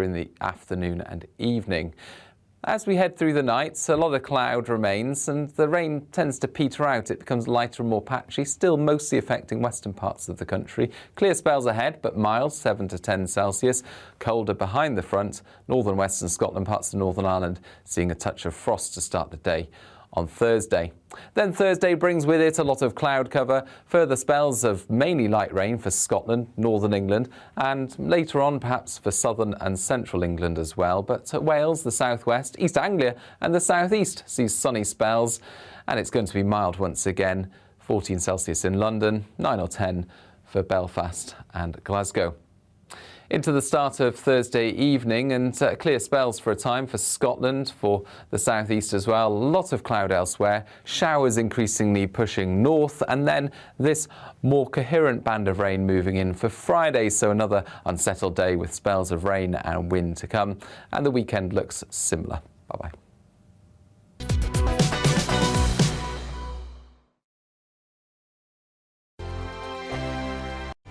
in the afternoon and evening. As we head through the night, a lot of cloud remains and the rain tends to peter out. It becomes lighter and more patchy, still mostly affecting western parts of the country. Clear spells ahead, but mild, 7 to 10 Celsius. Colder behind the front. Northern western Scotland, parts of Northern Ireland, seeing a touch of frost to start the day on Thursday. Then Thursday brings with it a lot of cloud cover, further spells of mainly light rain for Scotland, northern England, and later on perhaps for southern and central England as well. But Wales, the southwest, East Anglia and the southeast sees sunny spells, and it's going to be mild once again. 14 Celsius in London, 9 or 10 for Belfast and Glasgow. Into the start of Thursday evening, and clear spells for a time for Scotland, for the southeast as well. A lot of cloud elsewhere, showers increasingly pushing north, and then this more coherent band of rain moving in for Friday, so another unsettled day with spells of rain and wind to come, and the weekend looks similar. Bye-bye.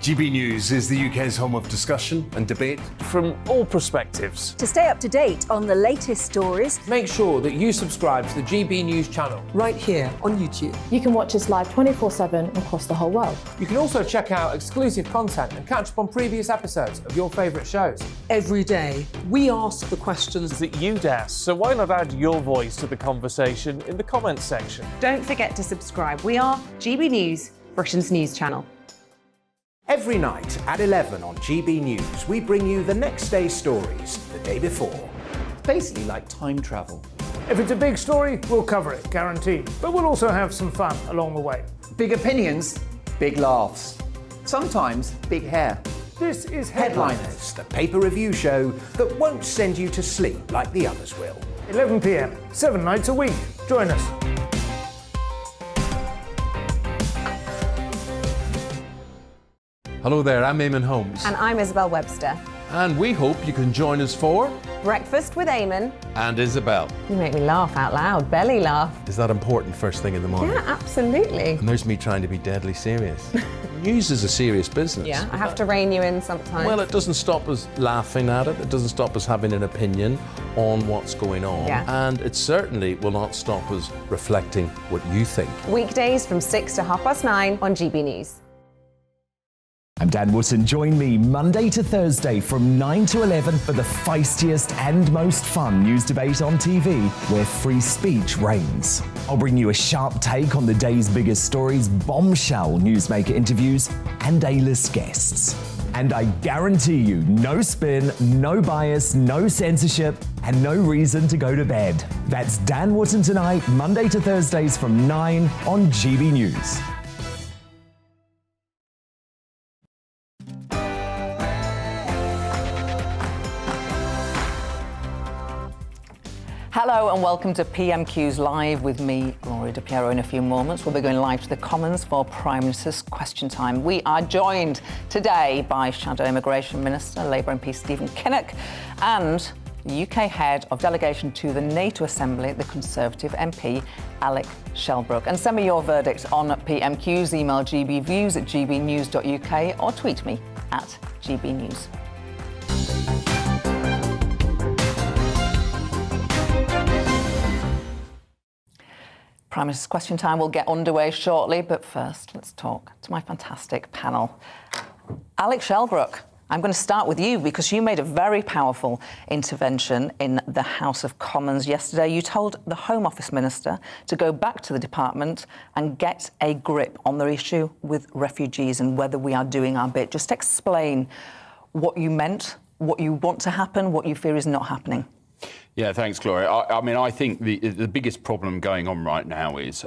GB News is the UK's home of discussion and debate from all perspectives. To stay up to date on the latest stories, make sure that you subscribe to the GB News channel right here on YouTube. You can watch us live 24/7 across the whole world. You can also check out exclusive content and catch up on previous episodes of your favourite shows. Every day, we ask the questions that you'd ask, so why not add your voice to the conversation in the comments section? Don't forget to subscribe. We are GB News, Britain's news channel. Every night at 11 on GB News, we bring you the next day's stories the day before. Basically like time travel. If it's a big story, we'll cover it, guaranteed. But we'll also have some fun along the way. Big opinions, big laughs. Sometimes big hair. This is Headliners, the paper review show that won't send you to sleep like the others will. 11 p.m, 7 nights a week. Join us. Hello there, I'm Eamon Holmes. And I'm Isabel Webster. And we hope you can join us for Breakfast with Eamon. And Isabel. You make me laugh out loud, belly laugh. Is that important first thing in the morning? Yeah, absolutely. And there's me trying to be deadly serious. News is a serious business. Yeah, I have to rein you in sometimes. Well, it doesn't stop us laughing at it. It doesn't stop us having an opinion on what's going on. Yeah. And it certainly will not stop us reflecting what you think. Weekdays from 6 to 9:30 on GB News. I'm Dan Wootton. Join me Monday to Thursday from 9 to 11 for the feistiest and most fun news debate on TV, where free speech reigns. I'll bring you a sharp take on the day's biggest stories, bombshell newsmaker interviews, and A-list guests. And I guarantee you, no spin, no bias, no censorship, and no reason to go to bed. That's Dan Wootton Tonight, Monday to Thursdays from 9 on GB News. Hello and welcome to PMQs Live with me, Gloria De Piero. In a few moments, we'll be going live to the Commons for Prime Minister's Question Time. We are joined today by Shadow Immigration Minister, Labour MP Stephen Kinnock, and UK Head of Delegation to the NATO Assembly, the Conservative MP, Alec Shelbrooke. And send me your verdict on PMQs. Email gbviews@gbnews.uk or tweet me at gbnews. Prime Minister's Question Time will get underway shortly, but first, let's talk to my fantastic panel. Alec Shelbrooke, I'm going to start with you because you made a very powerful intervention in the House of Commons yesterday. You told the Home Office Minister to go back to the department and get a grip on the issue with refugees and whether we are doing our bit. Just explain what you meant, what you want to happen, what you fear is not happening. Yeah, thanks, Gloria. I mean, I think the biggest problem going on right now is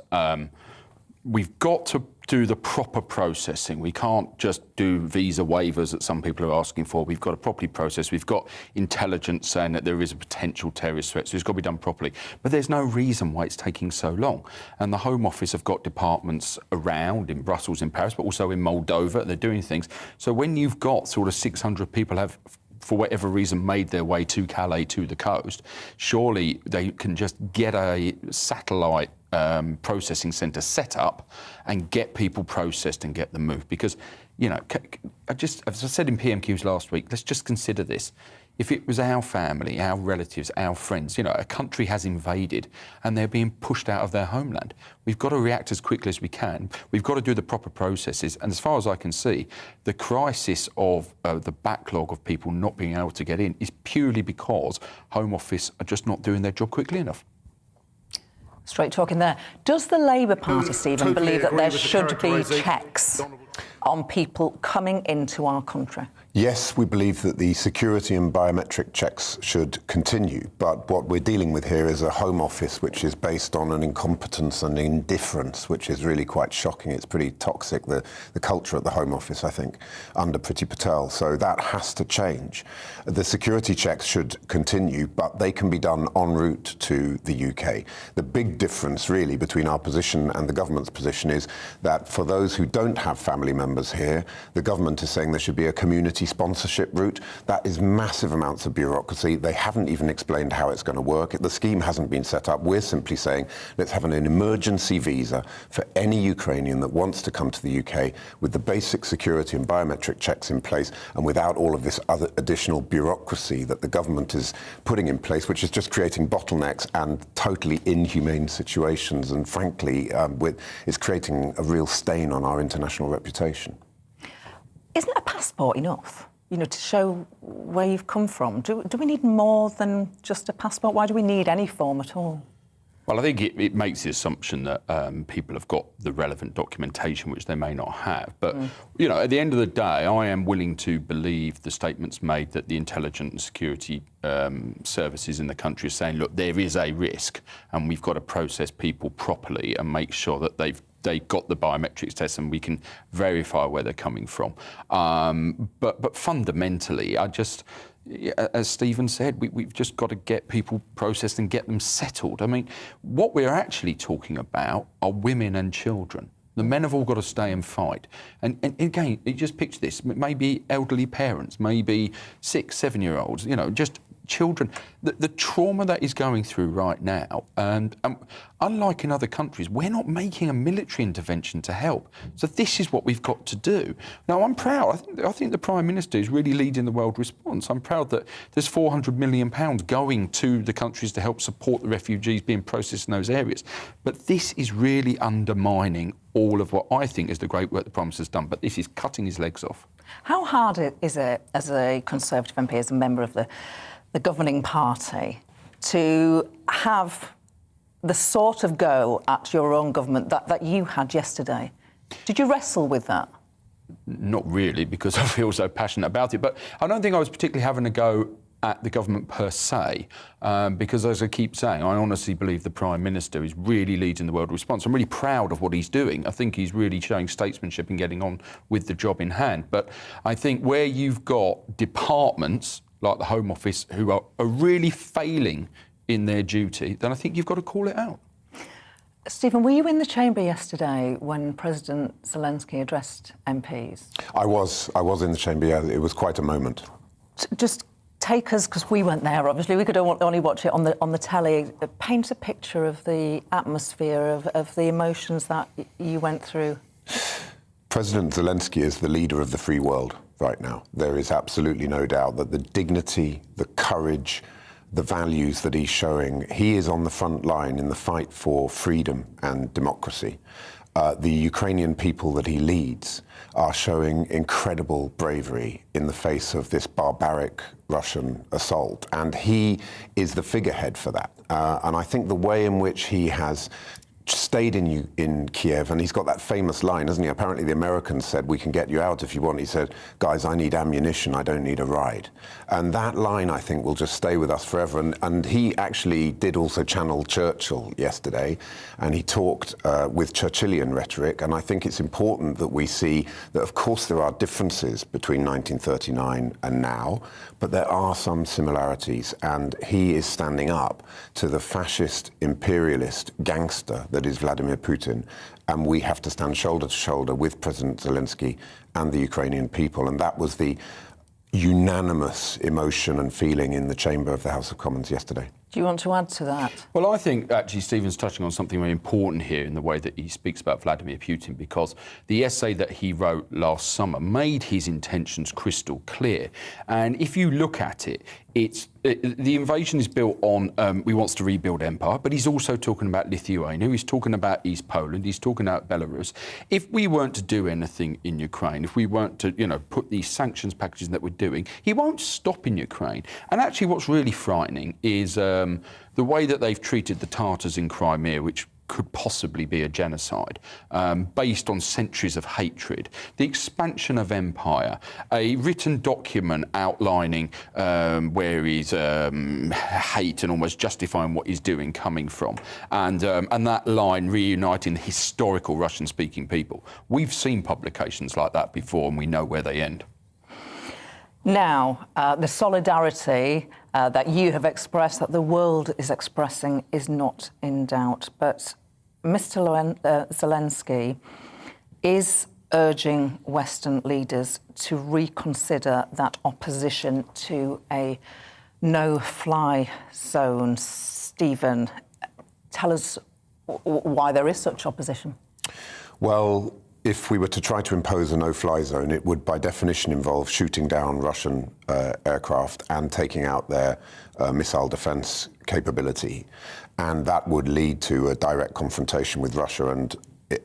we've got to do the proper processing. We can't just do visa waivers that some people are asking for. We've got to properly process. We've got intelligence saying that there is a potential terrorist threat, so it's got to be done properly. But there's no reason why it's taking so long. And the Home Office have got departments around in Brussels, in Paris, but also in Moldova. They're doing things. So when you've got sort of 600 people have, for whatever reason, made their way to Calais, to the coast, surely they can just get a satellite processing centre set up and get people processed and get them moved. Because, you know, as I said in PMQs last week, let's just consider this. If it was our family, our relatives, our friends, you know, a country has invaded and they're being pushed out of their homeland, we've got to react as quickly as we can. We've got to do the proper processes. And as far as I can see, the crisis of the backlog of people not being able to get in is purely because Home Office are just not doing their job quickly enough. Straight talking there. Does the Labour Party, Stephen, believe that there should be checks on people coming into our country? Yes, we believe that the security and biometric checks should continue, but what we're dealing with here is a Home Office which is based on an incompetence and indifference, which is really quite shocking. It's pretty toxic, the culture at the Home Office, I think, under Priti Patel. So that has to change. The security checks should continue, but they can be done en route to the UK. The big difference, really, between our position and the government's position is that for those who don't have family members here, the government is saying there should be a community sponsorship route. That is massive amounts of bureaucracy. They haven't even explained how it's going to work. The scheme hasn't been set up. We're simply saying let's have an emergency visa for any Ukrainian that wants to come to the UK with the basic security and biometric checks in place and without all of this other additional bureaucracy that the government is putting in place, which is just creating bottlenecks and totally inhumane situations and frankly is creating a real stain on our international reputation. Isn't a passport enough, you know, to show where you've come from? Do we need more than just a passport? Why do we need any form at all? Well, I think it makes the assumption that people have got the relevant documentation, which they may not have. But, you know, at the end of the day, I am willing to believe the statements made that the intelligence and security services in the country are saying, look, there is a risk and we've got to process people properly and make sure that they've got the biometrics test and we can verify where they're coming from. But fundamentally, as Stephen said, we've just got to get people processed and get them settled. I mean, what we're actually talking about are women and children. The men have all got to stay and fight. And again, you just picture this, maybe elderly parents, maybe 6, 7-year-olds, you know, just children. The trauma that is going through right now, and unlike in other countries, we're not making a military intervention to help. So this is what we've got to do. Now, I'm proud. I think the Prime Minister is really leading the world response. I'm proud that there's £400 million going to the countries to help support the refugees being processed in those areas. But this is really undermining all of what I think is the great work the Prime Minister's done. But this is cutting his legs off. How hard is it, as a Conservative MP, as a member of the governing party, to have the sort of go at your own government that you had yesterday? Did you wrestle with that? Not really, because I feel so passionate about it. But I don't think I was particularly having a go at the government per se, because as I keep saying, I honestly believe the Prime Minister is really leading the world response. I'm really proud of what he's doing. I think he's really showing statesmanship and getting on with the job in hand. But I think where you've got departments like the Home Office who are really failing in their duty, then I think you've got to call it out. Stephen, were you in the chamber yesterday when President Zelensky addressed MPs? I was in the chamber, yeah. It was quite a moment. Just take us, because we weren't there, obviously, we could only watch it on the telly. Paint a picture of the atmosphere, of the emotions that you went through. President Zelensky is the leader of the free world right now. There is absolutely no doubt that the dignity, the courage, the values that he's showing, he is on the front line in the fight for freedom and democracy. The Ukrainian people that he leads are showing incredible bravery in the face of this barbaric Russian assault, and he is the figurehead for that. And I think the way in which he has stayed in Kiev, and he's got that famous line, hasn't he? Apparently the Americans said, we can get you out if you want. He said, guys, I need ammunition, I don't need a ride. And that line, I think, will just stay with us forever. And he actually did also channel Churchill yesterday, and he talked with Churchillian rhetoric, and I think it's important that we see that, of course, there are differences between 1939 and now, but there are some similarities, and he is standing up to the fascist, imperialist gangster that is Vladimir Putin, and we have to stand shoulder to shoulder with President Zelensky and the Ukrainian people, and that was the unanimous emotion and feeling in the chamber of the House of Commons yesterday. Do you want to add to that? Well, I think actually Stephen's touching on something very important here in the way that he speaks about Vladimir Putin, because the essay that he wrote last summer made his intentions crystal clear. And if you look at it, the invasion is built on he wants to rebuild empire, but he's also talking about Lithuania, he's talking about East Poland, he's talking about Belarus. If we weren't to do anything in Ukraine, if we weren't to, put these sanctions packages that we're doing, he won't stop in Ukraine. And actually what's really frightening is the way that they've treated the Tatars in Crimea, which could possibly be a genocide based on centuries of hatred, the expansion of empire, a written document outlining where he's hate and almost justifying what he's doing coming from, and that line reuniting the historical Russian-speaking people. We've seen publications like that before, and we know where they end. Now, the solidarity that you have expressed, that the world is expressing, is not in doubt. But Mr. Zelensky is urging Western leaders to reconsider that opposition to a no-fly zone. Stephen, tell us why there is such opposition. Well, if we were to try to impose a no-fly zone, it would by definition involve shooting down Russian aircraft and taking out their missile defense capability. And that would lead to a direct confrontation with Russia and,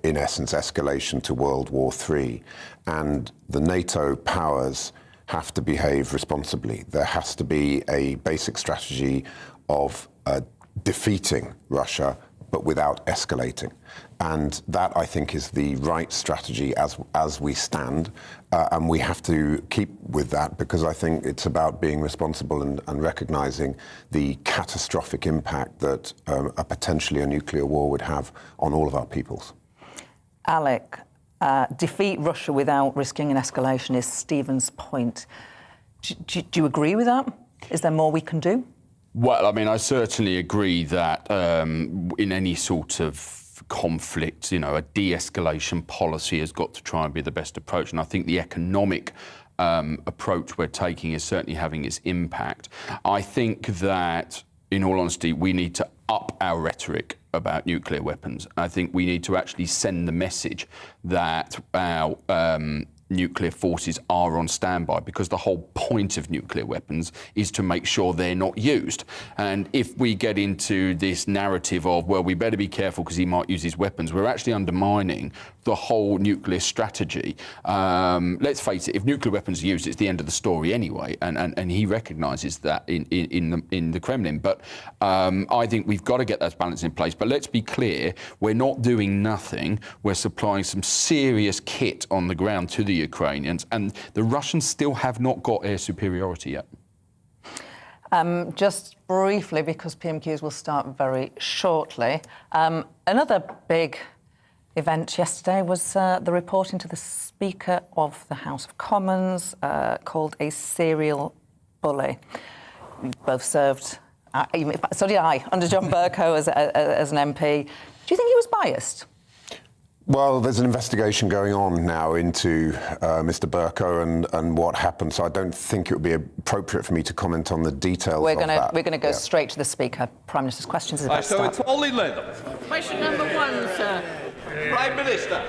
in essence, escalation to World War III. And the NATO powers have to behave responsibly. There has to be a basic strategy of defeating Russia, but without escalating. And that, I think, is the right strategy as we stand. And we have to keep with that, because I think it's about being responsible and recognising the catastrophic impact that potentially a nuclear war would have on all of our peoples. Alec, defeat Russia without risking an escalation is Stephen's point. Do you agree with that? Is there more we can do? Well, I mean, I certainly agree that in any sort of conflict, a de-escalation policy has got to try and be the best approach. And I think the economic approach we're taking is certainly having its impact. I think that, in all honesty, we need to up our rhetoric about nuclear weapons. I think we need to actually send the message that our nuclear forces are on standby, because the whole point of nuclear weapons is to make sure they're not used. And if we get into this narrative of, well, we better be careful because he might use his weapons, we're actually undermining the whole nuclear strategy. Let's face it, if nuclear weapons are used, it's the end of the story anyway, and he recognises that in the Kremlin. But I think we've got to get that balance in place. But let's be clear, we're not doing nothing. We're supplying some serious kit on the ground to the Ukrainians, and the Russians still have not got air superiority yet. Just briefly, because PMQs will start very shortly, another big event yesterday was the report into the Speaker of the House of Commons, called a serial bully. We both served, so did I, under John Bercow as an MP. Do you think he was biased? Well, there's an investigation going on now into Mr. Bercow and what happened, so I don't think it would be appropriate for me to comment on the details of that. We're going to go straight to the Speaker. Prime Minister's questions is about to start. So it's only leather. Question number one, sir. Prime Minister.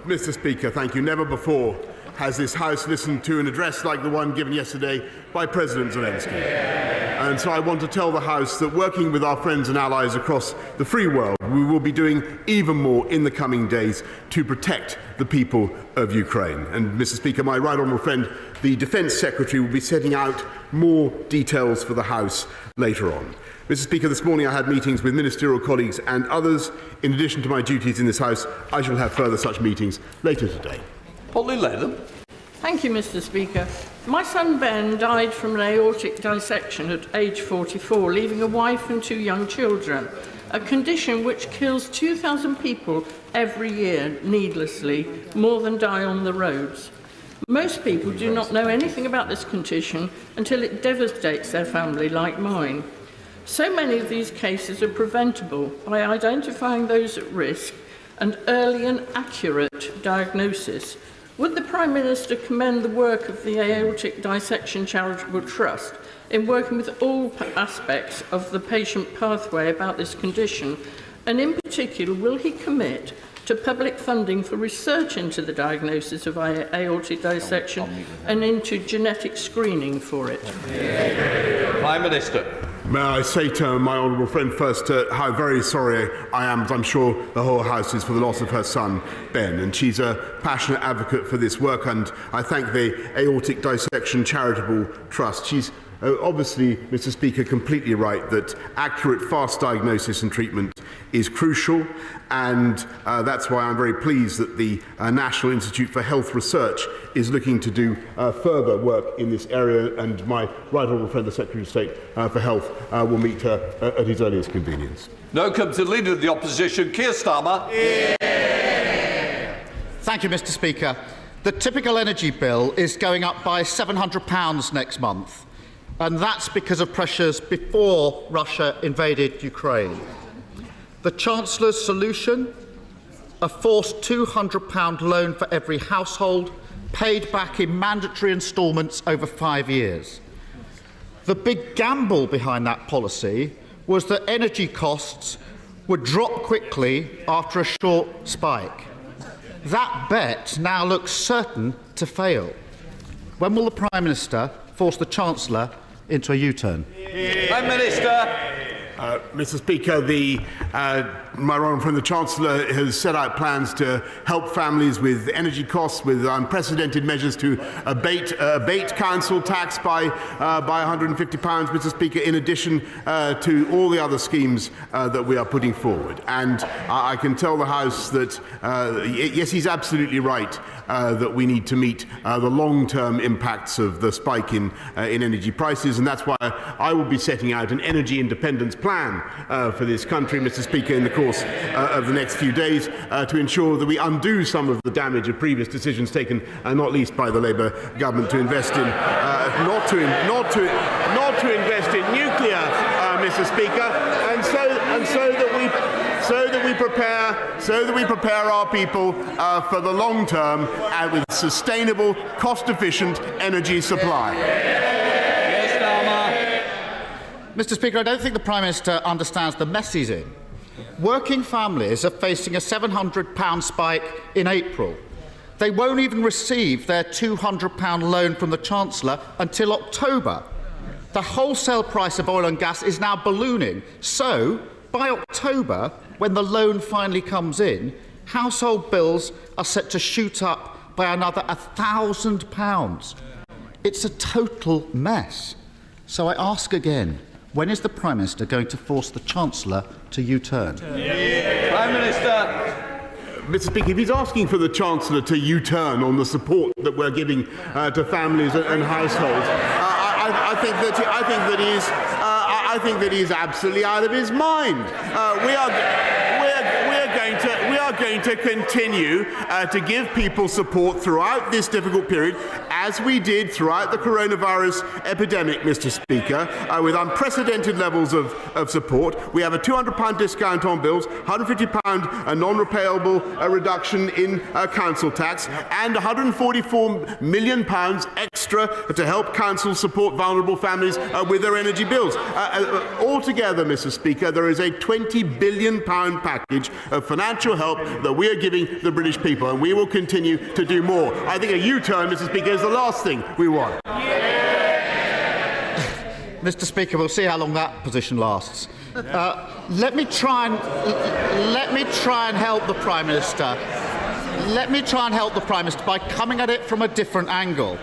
Mr. Speaker, thank you. Never before has this House listened to an address like the one given yesterday by President Zelensky. And so I want to tell the House that, working with our friends and allies across the free world, we will be doing even more in the coming days to protect the people of Ukraine. And, Mr. Speaker, my right honourable friend, the Defence Secretary, will be setting out more details for the House later on. Mr. Speaker, this morning I had meetings with ministerial colleagues and others. In addition to my duties in this House, I shall have further such meetings later today. Polly Leather. Thank you, Mr. Speaker. My son Ben died from an aortic dissection at age 44, leaving a wife and 2 young children, a condition which kills 2,000 people every year needlessly, more than die on the roads. Most people do not know anything about this condition until it devastates their family, like mine. So many of these cases are preventable by identifying those at risk and early and accurate diagnosis. Would the Prime Minister commend the work of the Aortic Dissection Charitable Trust in working with all aspects of the patient pathway about this condition? And in particular, will he commit to public funding for research into the diagnosis of aortic dissection and into genetic screening for it? Prime Minister. May I say to my honourable friend first how very sorry I am, as I'm sure the whole House is, for the loss of her son, Ben. And she's a passionate advocate for this work, and I thank the Aortic Dissection Charitable Trust. She's obviously, Mr. Speaker, completely right that accurate, fast diagnosis and treatment is crucial, and that's why I'm very pleased that the National Institute for Health Research is looking to do further work in this area, and my right honourable friend, the Secretary of State for Health, will meet her at his earliest convenience. Now comes the Leader of the Opposition, Keir Starmer. Thank you, Mr. Speaker. The typical energy bill is going up by £700 next month, and that's because of pressures before Russia invaded Ukraine. The Chancellor's solution? A forced £200 loan for every household, paid back in mandatory instalments over 5 years. The big gamble behind that policy was that energy costs would drop quickly after a short spike. That bet now looks certain to fail. When will the Prime Minister force the Chancellor into a U-turn? Prime Minister. Mr. Speaker, my honourable friend, the Chancellor, has set out plans to help families with energy costs, with unprecedented measures to abate council tax by £150, Mr. Speaker, in addition to all the other schemes that we are putting forward. And I can tell the House that, yes, he's absolutely right that we need to meet the long-term impacts of the spike in energy prices, and that's why I will be setting out an energy independence plan for this country, Mr. Speaker, in the course of the next few days to ensure that we undo some of the damage of previous decisions taken, not least by the Labour government, to invest in not to invest in nuclear, Mr. Speaker, and so that we prepare our people for the long term and with sustainable, cost-efficient energy supply. Mr. Speaker, I don't think the Prime Minister understands the mess he's in. Working families are facing a £700 spike in April. They won't even receive their £200 loan from the Chancellor until October. The wholesale price of oil and gas is now ballooning. So, by October, when the loan finally comes in, household bills are set to shoot up by another £1,000. It's a total mess. So I ask again, when is the Prime Minister going to force the Chancellor to U-turn? Prime Minister. Mr. Speaker, if he's asking for the Chancellor to U-turn on the support that we're giving to families and households, I think that he is absolutely out of his mind. We are going to continue to give people support throughout this difficult period, as we did throughout the coronavirus epidemic, Mr. Speaker, with unprecedented levels of support. We have a £200 discount on bills, £150 a non-repayable reduction in council tax, and £144 million extra to help councils support vulnerable families with their energy bills. Altogether, Mr. Speaker, there is a £20 billion package of financial help that we are giving the British people, and we will continue to do more. I think a U-turn, Mr. Speaker, is the last thing we want. Mr. Speaker, we'll see how long that position lasts. Let me try and help the Prime Minister. Let me try and help the Prime Minister by coming at it from a different angle.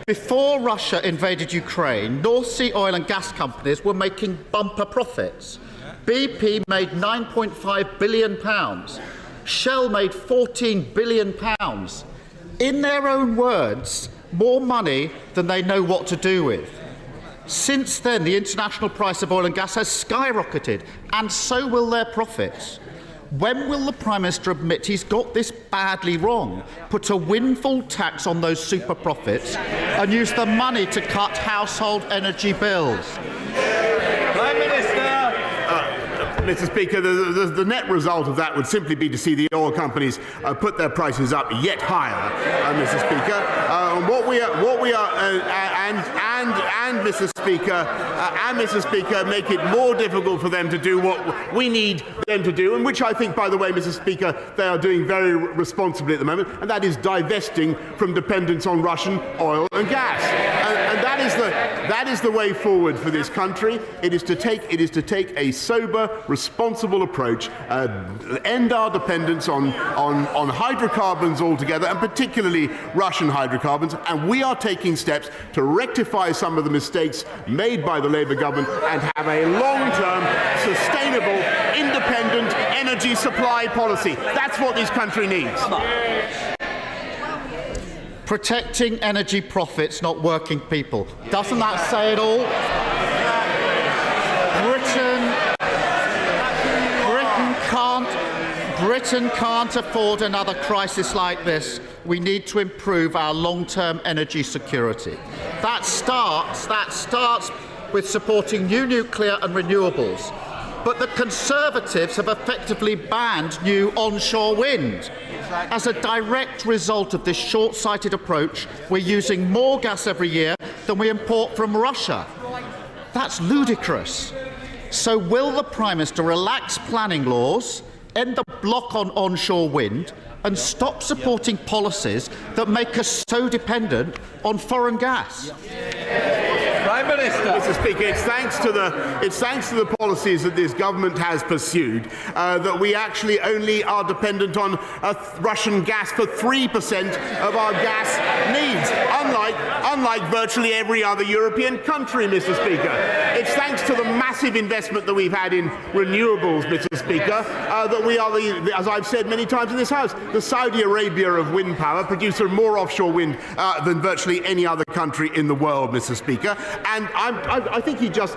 Before Russia invaded Ukraine, North Sea oil and gas companies were making bumper profits. BP made £9.5 billion. Shell made £14 billion. In their own words, more money than they know what to do with. Since then, the international price of oil and gas has skyrocketed, and so will their profits. When will the Prime Minister admit he's got this badly wrong, put a windfall tax on those super profits, and use the money to cut household energy bills? Prime Minister. Mr. Speaker, the net result of that would simply be to see the oil companies put their prices up yet higher, Mr. Speaker. Mr. Speaker, make it more difficult for them to do what we need them to do, and which I think, by the way, Mr. Speaker, they are doing very responsibly at the moment, and that is divesting from dependence on Russian oil and gas. And that is the way forward for this country. It is to take a sober, responsible approach, end our dependence on hydrocarbons altogether, and particularly Russian hydrocarbons. And we are taking steps to rectify some of the mistakes made by the Labour government and have a long-term, sustainable, independent energy supply policy. That's what this country needs. Protecting energy profits, not working people. Doesn't that say it all? Britain can't afford another crisis like this. We need to improve our long-term energy security. That starts with supporting new nuclear and renewables. But the Conservatives have effectively banned new onshore wind. As a direct result of this short-sighted approach, we're using more gas every year than we import from Russia. That's ludicrous. So will the Prime Minister relax planning laws, end the block on onshore wind, and stop supporting policies that make us so dependent on foreign gas? Prime Minister. Mr. Speaker, it's thanks to the policies that this government has pursued that we actually only are dependent on Russian gas for 3% of our gas needs, unlike virtually every other European country, Mr. Speaker. It's thanks to the massive investment that we've had in renewables, Mr. Speaker, that we are, as I've said many times in this House, the Saudi Arabia of wind power, producer of more offshore wind than virtually any other country in the world, Mr. Speaker. And I think he just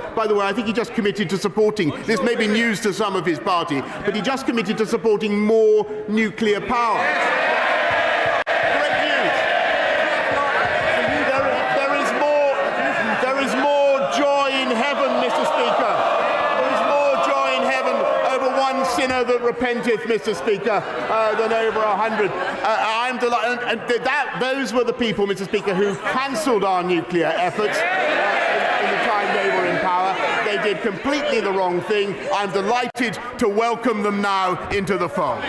committed to supporting, this may be news to some of his party, but he just committed to supporting more nuclear power. Great news. There is more joy in heaven, Mr. Speaker. There is more joy in heaven over one sinner that repenteth, Mr. Speaker, than over 100. I'm delighted, and those were the people, Mr. Speaker, who cancelled our nuclear efforts. In the time they were in power. They did completely the wrong thing. I'm delighted to welcome them now into the fold.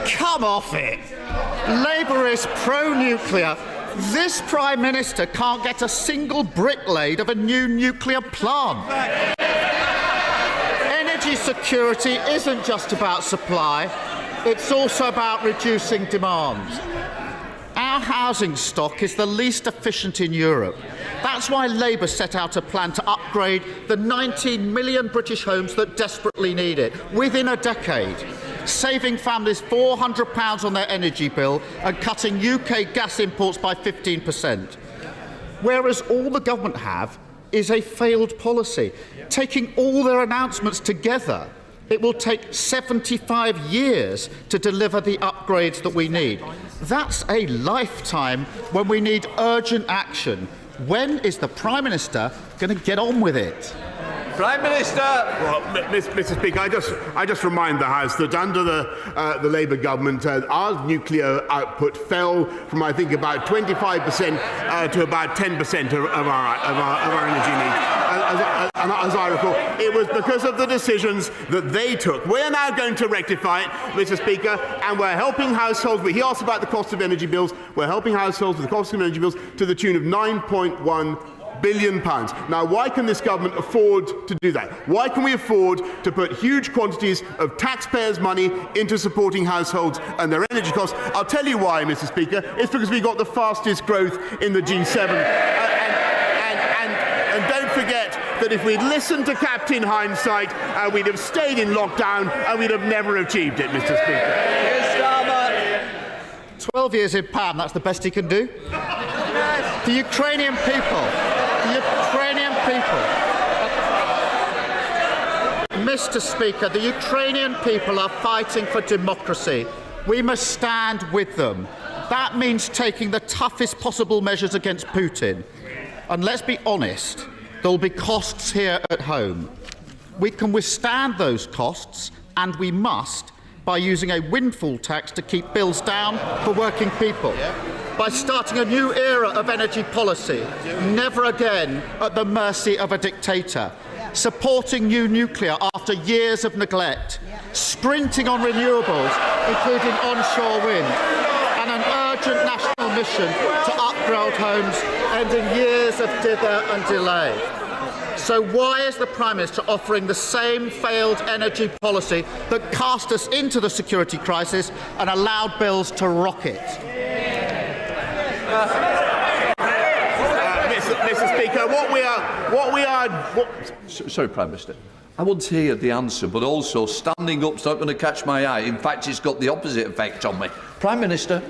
Come off it. Labour is pro-nuclear. This Prime Minister can't get a single brick laid of a new nuclear plant. Energy security isn't just about supply, it's also about reducing demand. Our housing stock is the least efficient in Europe. That's why Labour set out a plan to upgrade the 19 million British homes that desperately need it within a decade, saving families £400 on their energy bill and cutting UK gas imports by 15%. Whereas all the government have is a failed policy. Taking all their announcements together, it will take 75 years to deliver the upgrades that we need. That's a lifetime when we need urgent action. When is the Prime Minister going to get on with it? Prime Minister. Well, Mr. Speaker, I just remind the House that under the Labour government, our nuclear output fell from I think about 25% to about 10% of our energy needs. As I recall, it was because of the decisions that they took. We're now going to rectify it, Mr. Speaker, and we're helping households. He asked about the cost of energy bills. We're helping households with the cost of energy bills to the tune of £9.1 billion. Now, why can this government afford to do that? Why can we afford to put huge quantities of taxpayers' money into supporting households and their energy costs? I'll tell you why, Mr. Speaker. It's because we got the fastest growth in the G7. And don't forget that if we'd listened to Captain Hindsight, we'd have stayed in lockdown and we'd have never achieved it, Mr. Speaker. 12 years in power, that's the best he can do? The Ukrainian people, Mr. Speaker, the Ukrainian people are fighting for democracy. We must stand with them. That means taking the toughest possible measures against Putin. And let's be honest, there will be costs here at home. We can withstand those costs, and we must, by using a windfall tax to keep bills down for working people. By starting a new era of energy policy, never again at the mercy of a dictator. Supporting new nuclear after years of neglect. Sprinting on renewables, including onshore wind. And an urgent national mission to upgrade homes, ending years of dither and delay. So why is the Prime Minister offering the same failed energy policy that cast us into the security crisis and allowed bills to rocket? Mr. Speaker, Sorry, Prime Minister. I want to hear the answer, but also standing up's not going to catch my eye. In fact, it's got the opposite effect on me. Prime Minister.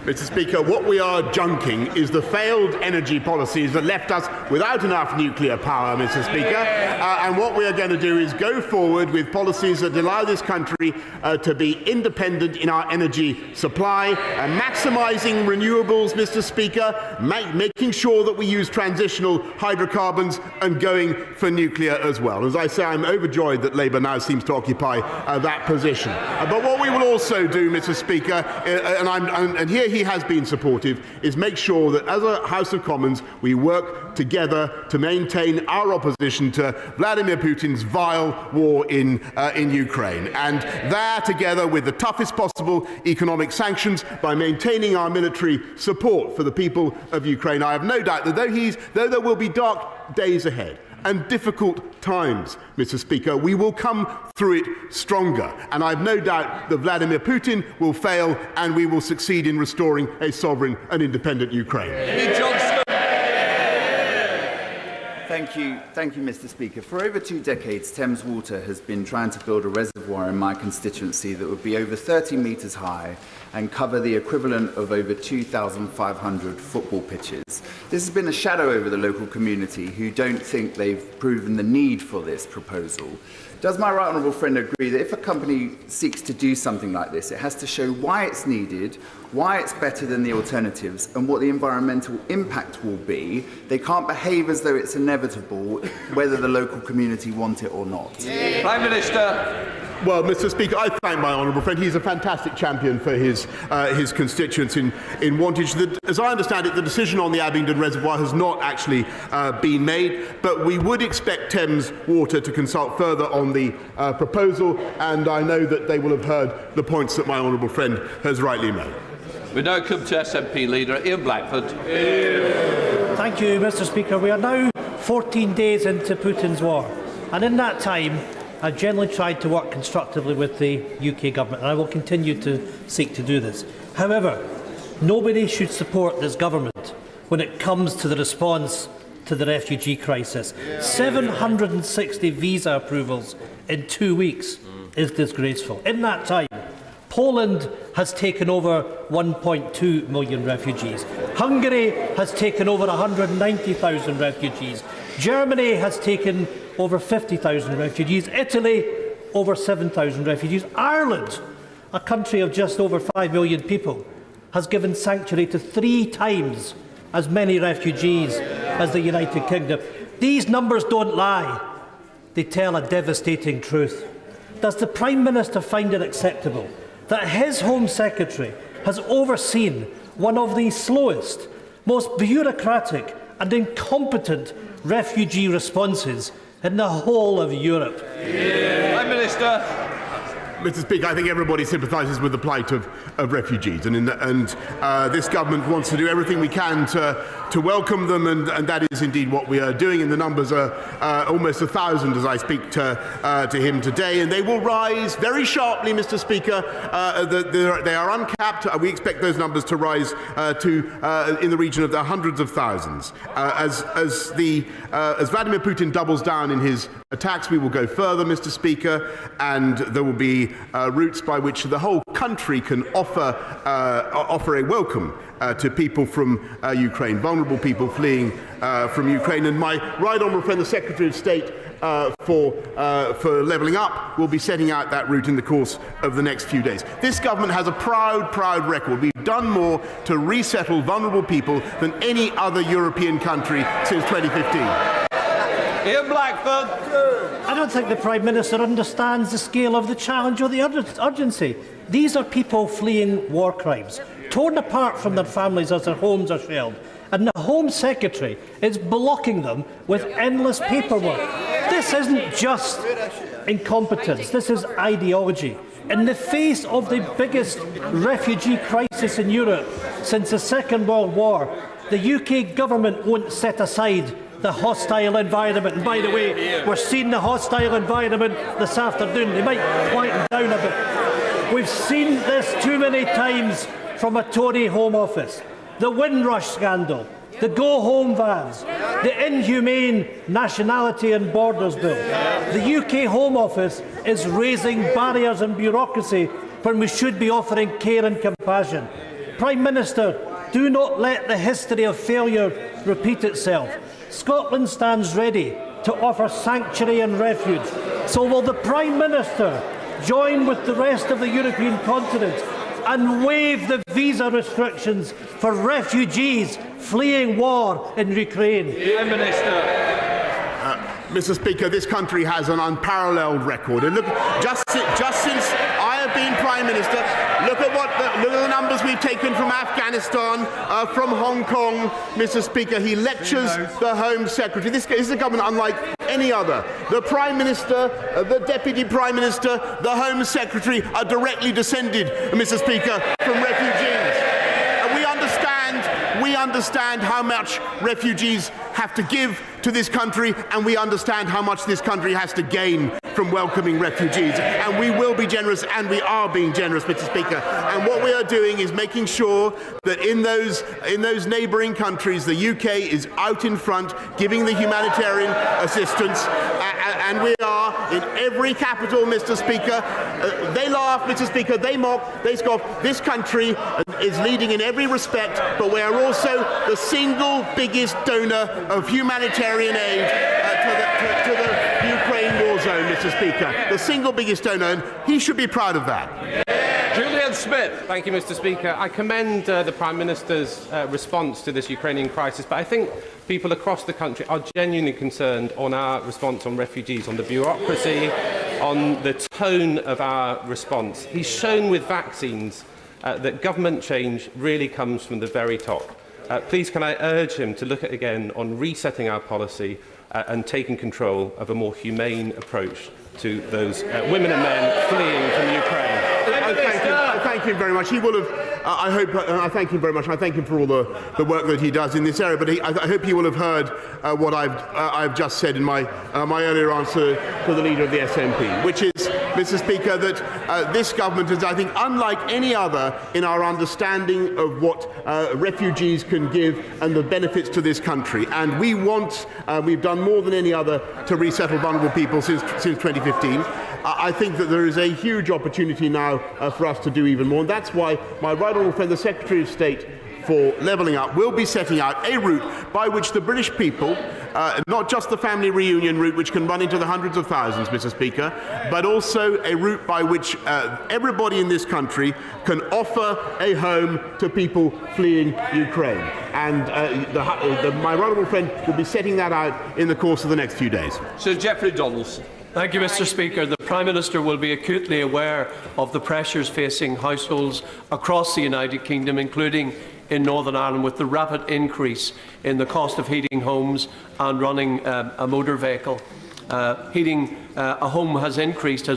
Mr. Speaker, what we are junking is the failed energy policies that left us without enough nuclear power, Mr. Speaker. And what we are going to do is go forward with policies that allow this country to be independent in our energy supply, maximising renewables, Mr. Speaker, making sure that we use transitional hydrocarbons and going for nuclear as well. As I say, I'm overjoyed that Labour now seems to occupy that position. But what we will also do, Mr. Speaker, and here he has been supportive, is make sure that as a House of Commons we work together to maintain our opposition to Vladimir Putin's vile war in Ukraine. And there, together with the toughest possible economic sanctions, by maintaining our military support for the people of Ukraine, I have no doubt that though there will be dark days ahead and difficult times, Mr. Speaker, we will come through it stronger. And I have no doubt that Vladimir Putin will fail and we will succeed in restoring a sovereign and independent Ukraine. Thank you, Mr. Speaker. For over 2 decades, Thames Water has been trying to build a reservoir in my constituency that would be over 30 metres high and cover the equivalent of over 2,500 football pitches. This has been a shadow over the local community, who don't think they've proven the need for this proposal. Does my right honourable friend agree that if a company seeks to do something like this, it has to show why it's needed, why it's better than the alternatives, and what the environmental impact will be? They can't behave as though it's inevitable, whether the local community want it or not. Prime Minister. Well, Mr. Speaker, I thank my honourable friend. He's a fantastic champion for his constituents in Wantage. As I understand it, the decision on the Abingdon Reservoir has not actually been made, but we would expect Thames Water to consult further on the proposal, and I know that they will have heard the points that my honourable friend has rightly made. We now come to SNP leader Ian Blackford. Thank you, Mr. Speaker. We are now 14 days into Putin's war, and in that time I've generally tried to work constructively with the UK government, and I will continue to seek to do this. However, nobody should support this government when it comes to the response to the refugee crisis. 760 visa approvals in 2 weeks is disgraceful. In that time, Poland has taken over 1.2 million refugees. Hungary has taken over 190,000 refugees. Germany has taken over 50,000 refugees. Italy, over 7,000 refugees. Ireland, a country of just over 5 million people, has given sanctuary to 3 times as many refugees as the United Kingdom. These numbers don't lie. They tell a devastating truth. Does the Prime Minister find it acceptable that his Home Secretary has overseen one of the slowest, most bureaucratic and incompetent refugee responses in the whole of Europe? Prime Minister. Mr. Speaker, I think everybody sympathises with the plight of refugees, and this government wants to do everything we can to welcome them, and that is indeed what we are doing. And the numbers are almost 1,000 as I speak to him today, and they will rise very sharply, Mr. Speaker. They are uncapped. We expect those numbers to rise to in the region of the hundreds of thousands. As Vladimir Putin doubles down in his attacks, we will go further, Mr. Speaker, and there will be routes by which the whole country can offer a welcome to people from Ukraine, vulnerable people fleeing from Ukraine. And my right honourable friend, the Secretary of State for Levelling Up, will be setting out that route in the course of the next few days. This government has a proud record. We've done more to resettle vulnerable people than any other European country since 2015. Ian Blackford. I don't think the Prime Minister understands the scale of the challenge or the urgency. These are people fleeing war crimes, torn apart from their families as their homes are shelled, and the Home Secretary is blocking them with endless paperwork. This isn't just incompetence, this is ideology. In the face of the biggest refugee crisis in Europe since the Second World War, the UK government won't set aside the hostile environment. And by the way, we're seeing the hostile environment this afternoon. They might quieten down a bit. We've seen this too many times from a Tory Home Office. The Windrush scandal, the go-home vans, the inhumane Nationality and Borders Bill. The UK Home Office is raising barriers and bureaucracy when we should be offering care and compassion. Prime Minister, do not let the history of failure repeat itself. Scotland stands ready to offer sanctuary and refuge. So will the Prime Minister join with the rest of the European continent and waive the visa restrictions for refugees fleeing war in Ukraine? Prime Minister. Mr. Speaker, this country has an unparalleled record. And look, just since I have been Prime Minister, look at the numbers we've taken from Afghanistan, from Hong Kong. Mr. Speaker, he lectures the Home Secretary. This is a government unlike any other. The Prime Minister, the Deputy Prime Minister, the Home Secretary are directly descended, Mr. Speaker, from refugees. And we understand how much refugees have to give to this country, and we understand how much this country has to gain from welcoming refugees. And we will be generous, and we are being generous, Mr. Speaker. And what we are doing is making sure that in those neighbouring countries, the UK is out in front, giving the humanitarian assistance. And we are in every capital, Mr. Speaker. They laugh, Mr. Speaker, they mock, they scoff. This country is leading in every respect, but we are also the single biggest donor of humanitarian aid to the Ukraine war zone, Mr. Speaker. The single biggest donor, and he should be proud of that. Julian Smith. Thank you, Mr. Speaker. I commend the Prime Minister's response to this Ukrainian crisis, but I think people across the country are genuinely concerned on our response on refugees, on the bureaucracy, on the tone of our response. He's shown with vaccines that government change really comes from the very top. Please can I urge him to look at again on resetting our policy and taking control of a more humane approach to those women and men fleeing from Ukraine. I thank him very much. He will have. I thank him very much. I thank him for all the work that he does in this area. But I hope he will have heard what I've just said in my earlier answer to the leader of the SNP, which is, Mr. Speaker, that this government is, I think, unlike any other in our understanding of what refugees can give and the benefits to this country. And we've done more than any other to resettle vulnerable people since 2015. I think that there is a huge opportunity now for us to do even more. And that's why my right honourable friend, the Secretary of State for Levelling Up, will be setting out a route by which the British people, not just the family reunion route, which can run into the hundreds of thousands, Mr. Speaker, but also a route by which everybody in this country can offer a home to people fleeing Ukraine. And my right honourable friend will be setting that out in the course of the next few days. Sir Geoffrey Donaldson. Thank you, Mr. Speaker. The Prime Minister will be acutely aware of the pressures facing households across the United Kingdom, including in Northern Ireland, with the rapid increase in the cost of heating homes and running a motor vehicle. Heating a home has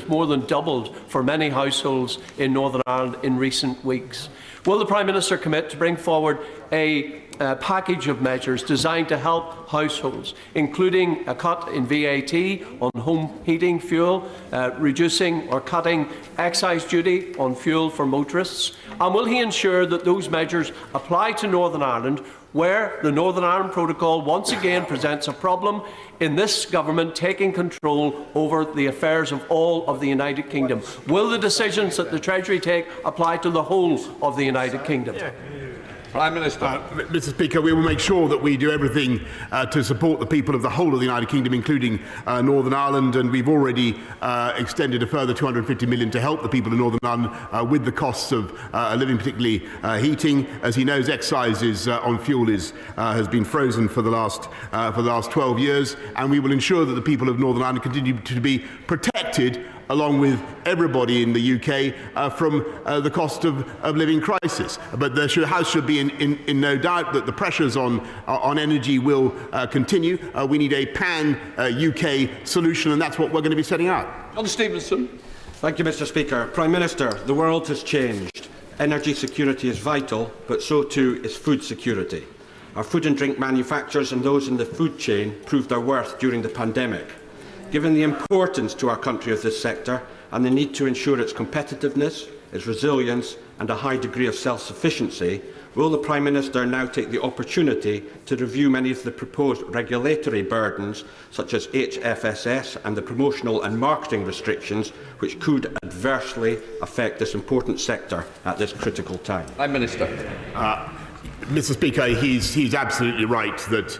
more than doubled for many households in Northern Ireland in recent weeks. Will the Prime Minister commit to bring forward a package of measures designed to help households, including a cut in VAT on home heating fuel, reducing or cutting excise duty on fuel for motorists? And will he ensure that those measures apply to Northern Ireland where the Northern Ireland Protocol once again presents a problem in this government taking control over the affairs of all of the United Kingdom. Will the decisions that the Treasury take apply to the whole of the United Kingdom? Prime Minister. Mr. Speaker, we will make sure that we do everything to support the people of the whole of the United Kingdom, including Northern Ireland, and we've already extended a further $250 million to help the people of Northern Ireland with the costs of living, particularly heating. As he knows, excise on fuel has been frozen for the last 12 years, and we will ensure that the people of Northern Ireland continue to be protected, along with everybody in the UK, from the cost of living crisis. But the House should be in no doubt that the pressures on energy will continue. We need a pan-UK solution, and that's what we're going to be setting out. John Stevenson. Thank you, Mr. Speaker. Prime Minister, the world has changed. Energy security is vital, but so too is food security. Our food and drink manufacturers and those in the food chain proved their worth during the pandemic. Given the importance to our country of this sector and the need to ensure its competitiveness, its resilience and a high degree of self-sufficiency, will the Prime Minister now take the opportunity to review many of the proposed regulatory burdens, such as HFSS and the promotional and marketing restrictions, which could adversely affect this important sector at this critical time? Prime Minister. Mr. Speaker, he's absolutely right that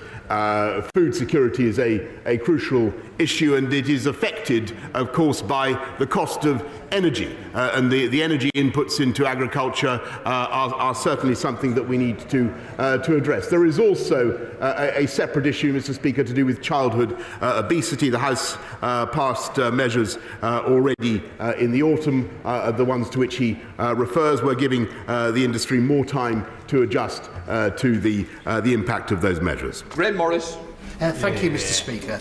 food security is a crucial issue, and it is affected, of course, by the cost of energy. And the energy inputs into agriculture are certainly something that we need to address. There is also a separate issue, Mr. Speaker, to do with childhood obesity. The House passed measures already in the autumn, the ones to which he refers. We're giving the industry more time to adjust to the impact of those measures. Graham Morris. Thank you, Mr. Speaker.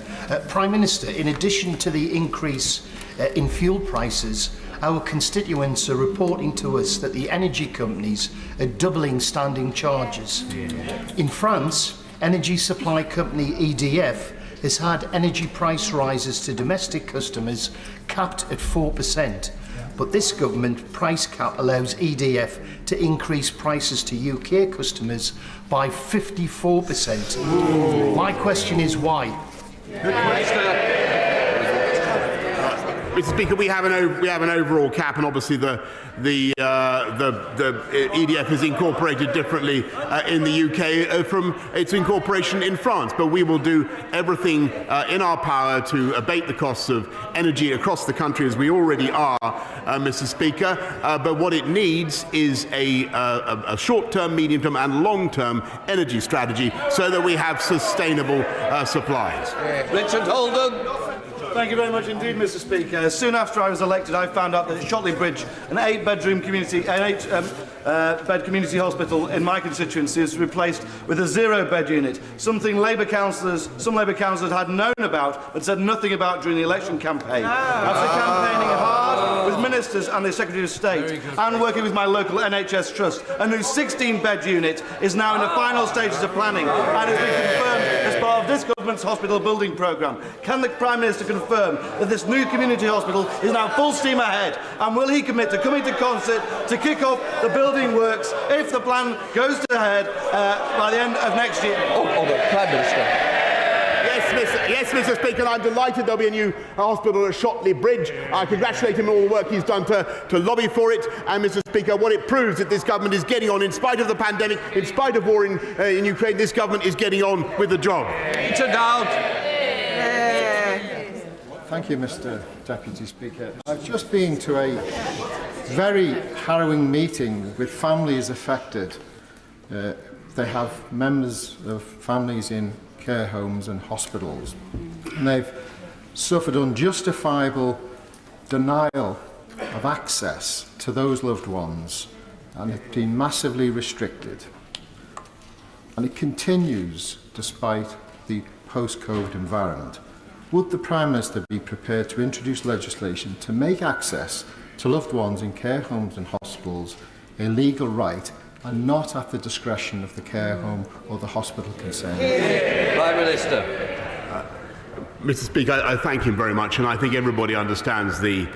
Prime Minister, in addition to the increase in fuel prices, our constituents are reporting to us that the energy companies are doubling standing charges. In France, energy supply company EDF has had energy price rises to domestic customers capped at 4%. But this government price cap allows EDF to increase prices to UK customers by 54%. My question is why? Mr. Speaker, we have an overall cap, and obviously the EDF is incorporated differently in the UK from its incorporation in France. But we will do everything in our power to abate the costs of energy across the country, as we already are, Mr. Speaker. But what it needs is a short-term, medium-term, and long-term energy strategy so that we have sustainable supplies. Richard Holden. Thank you very much indeed, Mr. Speaker. Soon after I was elected, I found out that at Shotley Bridge, an 8-bed community hospital in my constituency is replaced with a 0-bed unit, something some Labour councillors had known about but said nothing about during the election campaign. After campaigning hard with ministers and the Secretary of State and working with my local NHS trust, a new 16-bed unit is now in the final stages of planning and has been confirmed as part of this government's hospital building programme. Can the Prime Minister confirm that this new community hospital is now full steam ahead, and will he commit to coming to concert to kick off the building works if the plan goes ahead by the end of next year? The Prime Minister. Yes, Mr. Speaker, I'm delighted there'll be a new hospital at Shotley Bridge. I congratulate him on all the work he's done to lobby for it. And, Mr. Speaker, what it proves that this government is getting on, in spite of the pandemic, in spite of war in Ukraine, this government is getting on with the job. Peter Dowd. Thank you, Mr. Deputy Speaker. I've just been to a very harrowing meeting with families affected. They have members of families in care homes and hospitals, and they've suffered unjustifiable denial of access to those loved ones, and it's been massively restricted. And it continues despite the post-COVID environment. Would the Prime Minister be prepared to introduce legislation to make access to loved ones in care homes and hospitals a legal right and not at the discretion of the care home or the hospital concerned? Prime Minister. Mr. Speaker, I thank him very much, and I think everybody understands the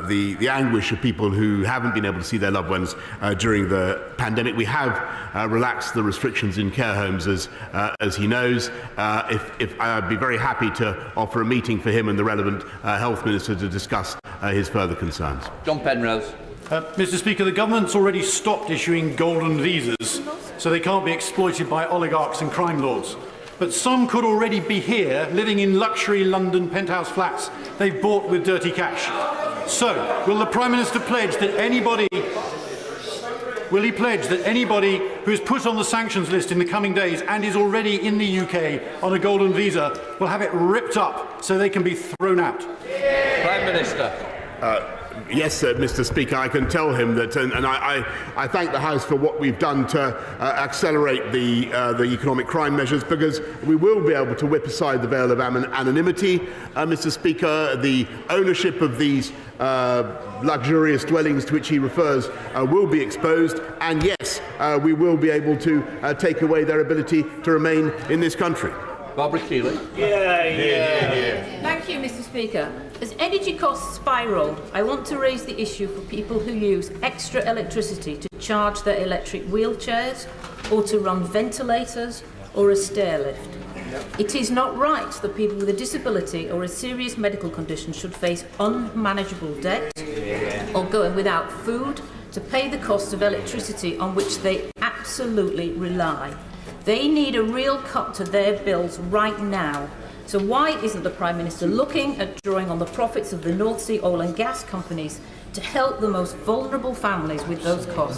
the anguish of people who haven't been able to see their loved ones during the pandemic. We have relaxed the restrictions in care homes, as he knows. If I'd be very happy to offer a meeting for him and the relevant health minister to discuss his further concerns. John Penrose. Mr. Speaker, the government's already stopped issuing golden visas, so they can't be exploited by oligarchs and crime lords. But some could already be here, living in luxury London penthouse flats they've bought with dirty cash. So, will the Prime Minister pledge that anybody who is put on the sanctions list in the coming days and is already in the UK on a golden visa will have it ripped up so they can be thrown out? Prime Minister. Yes, Mr. Speaker, I can tell him that, and I thank the House for what we've done to accelerate the economic crime measures, because we will be able to whip aside the veil of anonymity. Mr. Speaker, the ownership of these luxurious dwellings to which he refers will be exposed, and yes, we will be able to take away their ability to remain in this country. Barbara Keeley. Thank you, Mr. Speaker. As energy costs spiral, I want to raise the issue for people who use extra electricity to charge their electric wheelchairs or to run ventilators or a stair lift. It is not right that people with a disability or a serious medical condition should face unmanageable debt or going without food to pay the cost of electricity on which they absolutely rely. They need a real cut to their bills right now. So why isn't the Prime Minister looking at drawing on the profits of the North Sea oil and gas companies to help the most vulnerable families with those costs?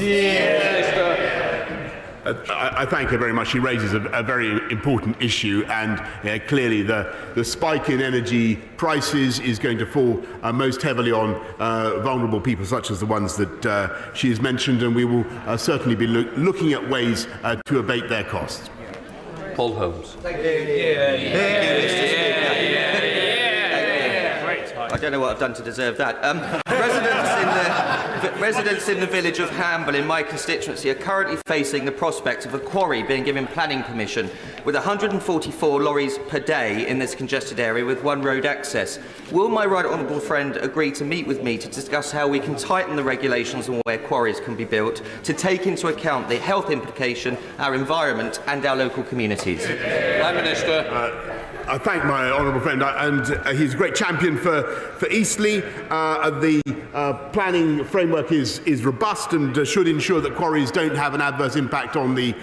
I thank her very much. She raises a very important issue, and clearly the spike in energy prices is going to fall most heavily on vulnerable people such as the ones that she has mentioned, and we will certainly be looking at ways to abate their costs. Paul Holmes. Thank you. I don't know what I've done to deserve that. Residents in the village of Hamble in my constituency are currently facing the prospect of a quarry being given planning permission with 144 lorries per day in this congested area with one road access. Will my right honourable friend agree to meet with me to discuss how we can tighten the regulations on where quarries can be built to take into account the health implication, our environment and our local communities? Prime Minister. I thank my honourable friend, and he's a great champion for Eastleigh. The planning framework is robust and should ensure that quarries don't have an adverse impact on the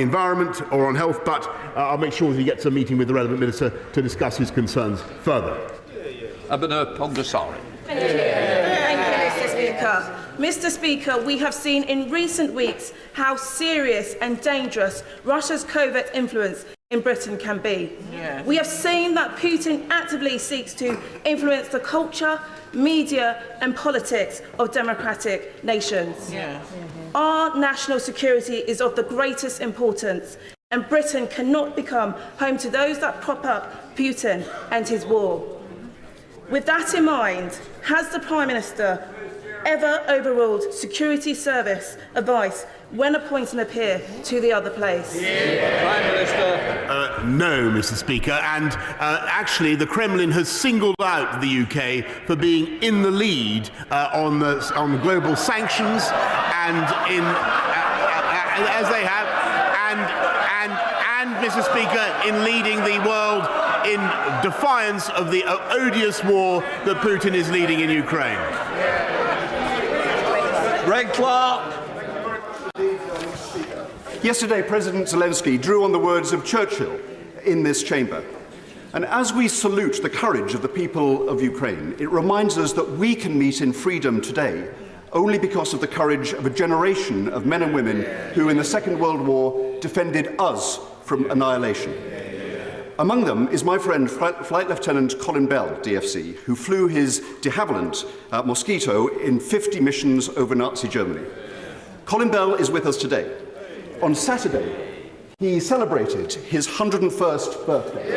environment or on health. But I'll make sure that he gets a meeting with the relevant minister to discuss his concerns further. Abhinav Pongasari. Thank you. Thank you, Mr. Speaker. Mr. Speaker, we have seen in recent weeks how serious and dangerous Russia's covert influence in Britain can be. Yeah. We have seen that Putin actively seeks to influence the culture, media and politics of democratic nations. Yeah. Our national security is of the greatest importance, and Britain cannot become home to those that prop up Putin and his war. With that in mind, has the Prime Minister ever overruled security service advice when appointing a peer to the other place? Prime Minister. No, Mr. Speaker, and actually the Kremlin has singled out the UK for being in the lead on the global sanctions, and as they have, and Mr. Speaker, in leading the world in defiance of the odious war that Putin is leading in Ukraine. Greg Clark. Yesterday, President Zelensky drew on the words of Churchill in this chamber. And as we salute the courage of the people of Ukraine, it reminds us that we can meet in freedom today only because of the courage of a generation of men and women who, in the Second World War, defended us from annihilation. Among them is my friend Flight Lieutenant Colin Bell, DFC, who flew his de Havilland Mosquito in 50 missions over Nazi Germany. Colin Bell is with us today. On Saturday, he celebrated his 101st birthday.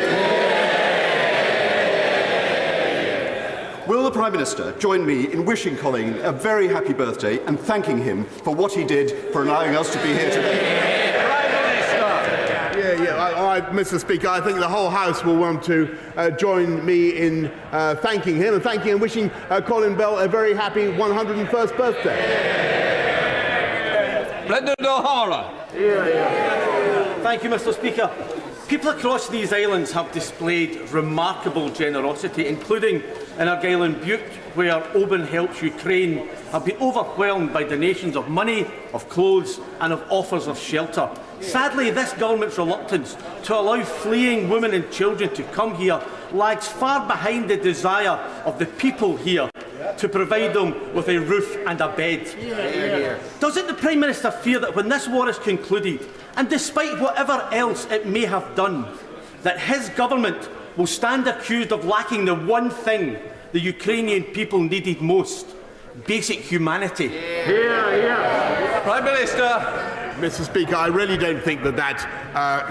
Will the Prime Minister join me in wishing Colin a very happy birthday and thanking him for what he did for allowing us to be here today? Prime Minister. Mr. Speaker, I think the whole House will want to join me in thanking him and wishing Colin Bell a very happy 101st birthday. Brendan O'Hara. Thank you, Mr. Speaker. People across these islands have displayed remarkable generosity, including in Argyll and Bute, where Oban Helps Ukraine have been overwhelmed by donations of money, of clothes and of offers of shelter. Sadly, this government's reluctance to allow fleeing women and children to come here lags far behind the desire of the people here to provide them with a roof and a bed. Doesn't the Prime Minister fear that when this war is concluded, and despite whatever else it may have done, that his government will stand accused of lacking the one thing the Ukrainian people needed most: basic humanity? Prime Minister. Mr. Speaker, I really don't think that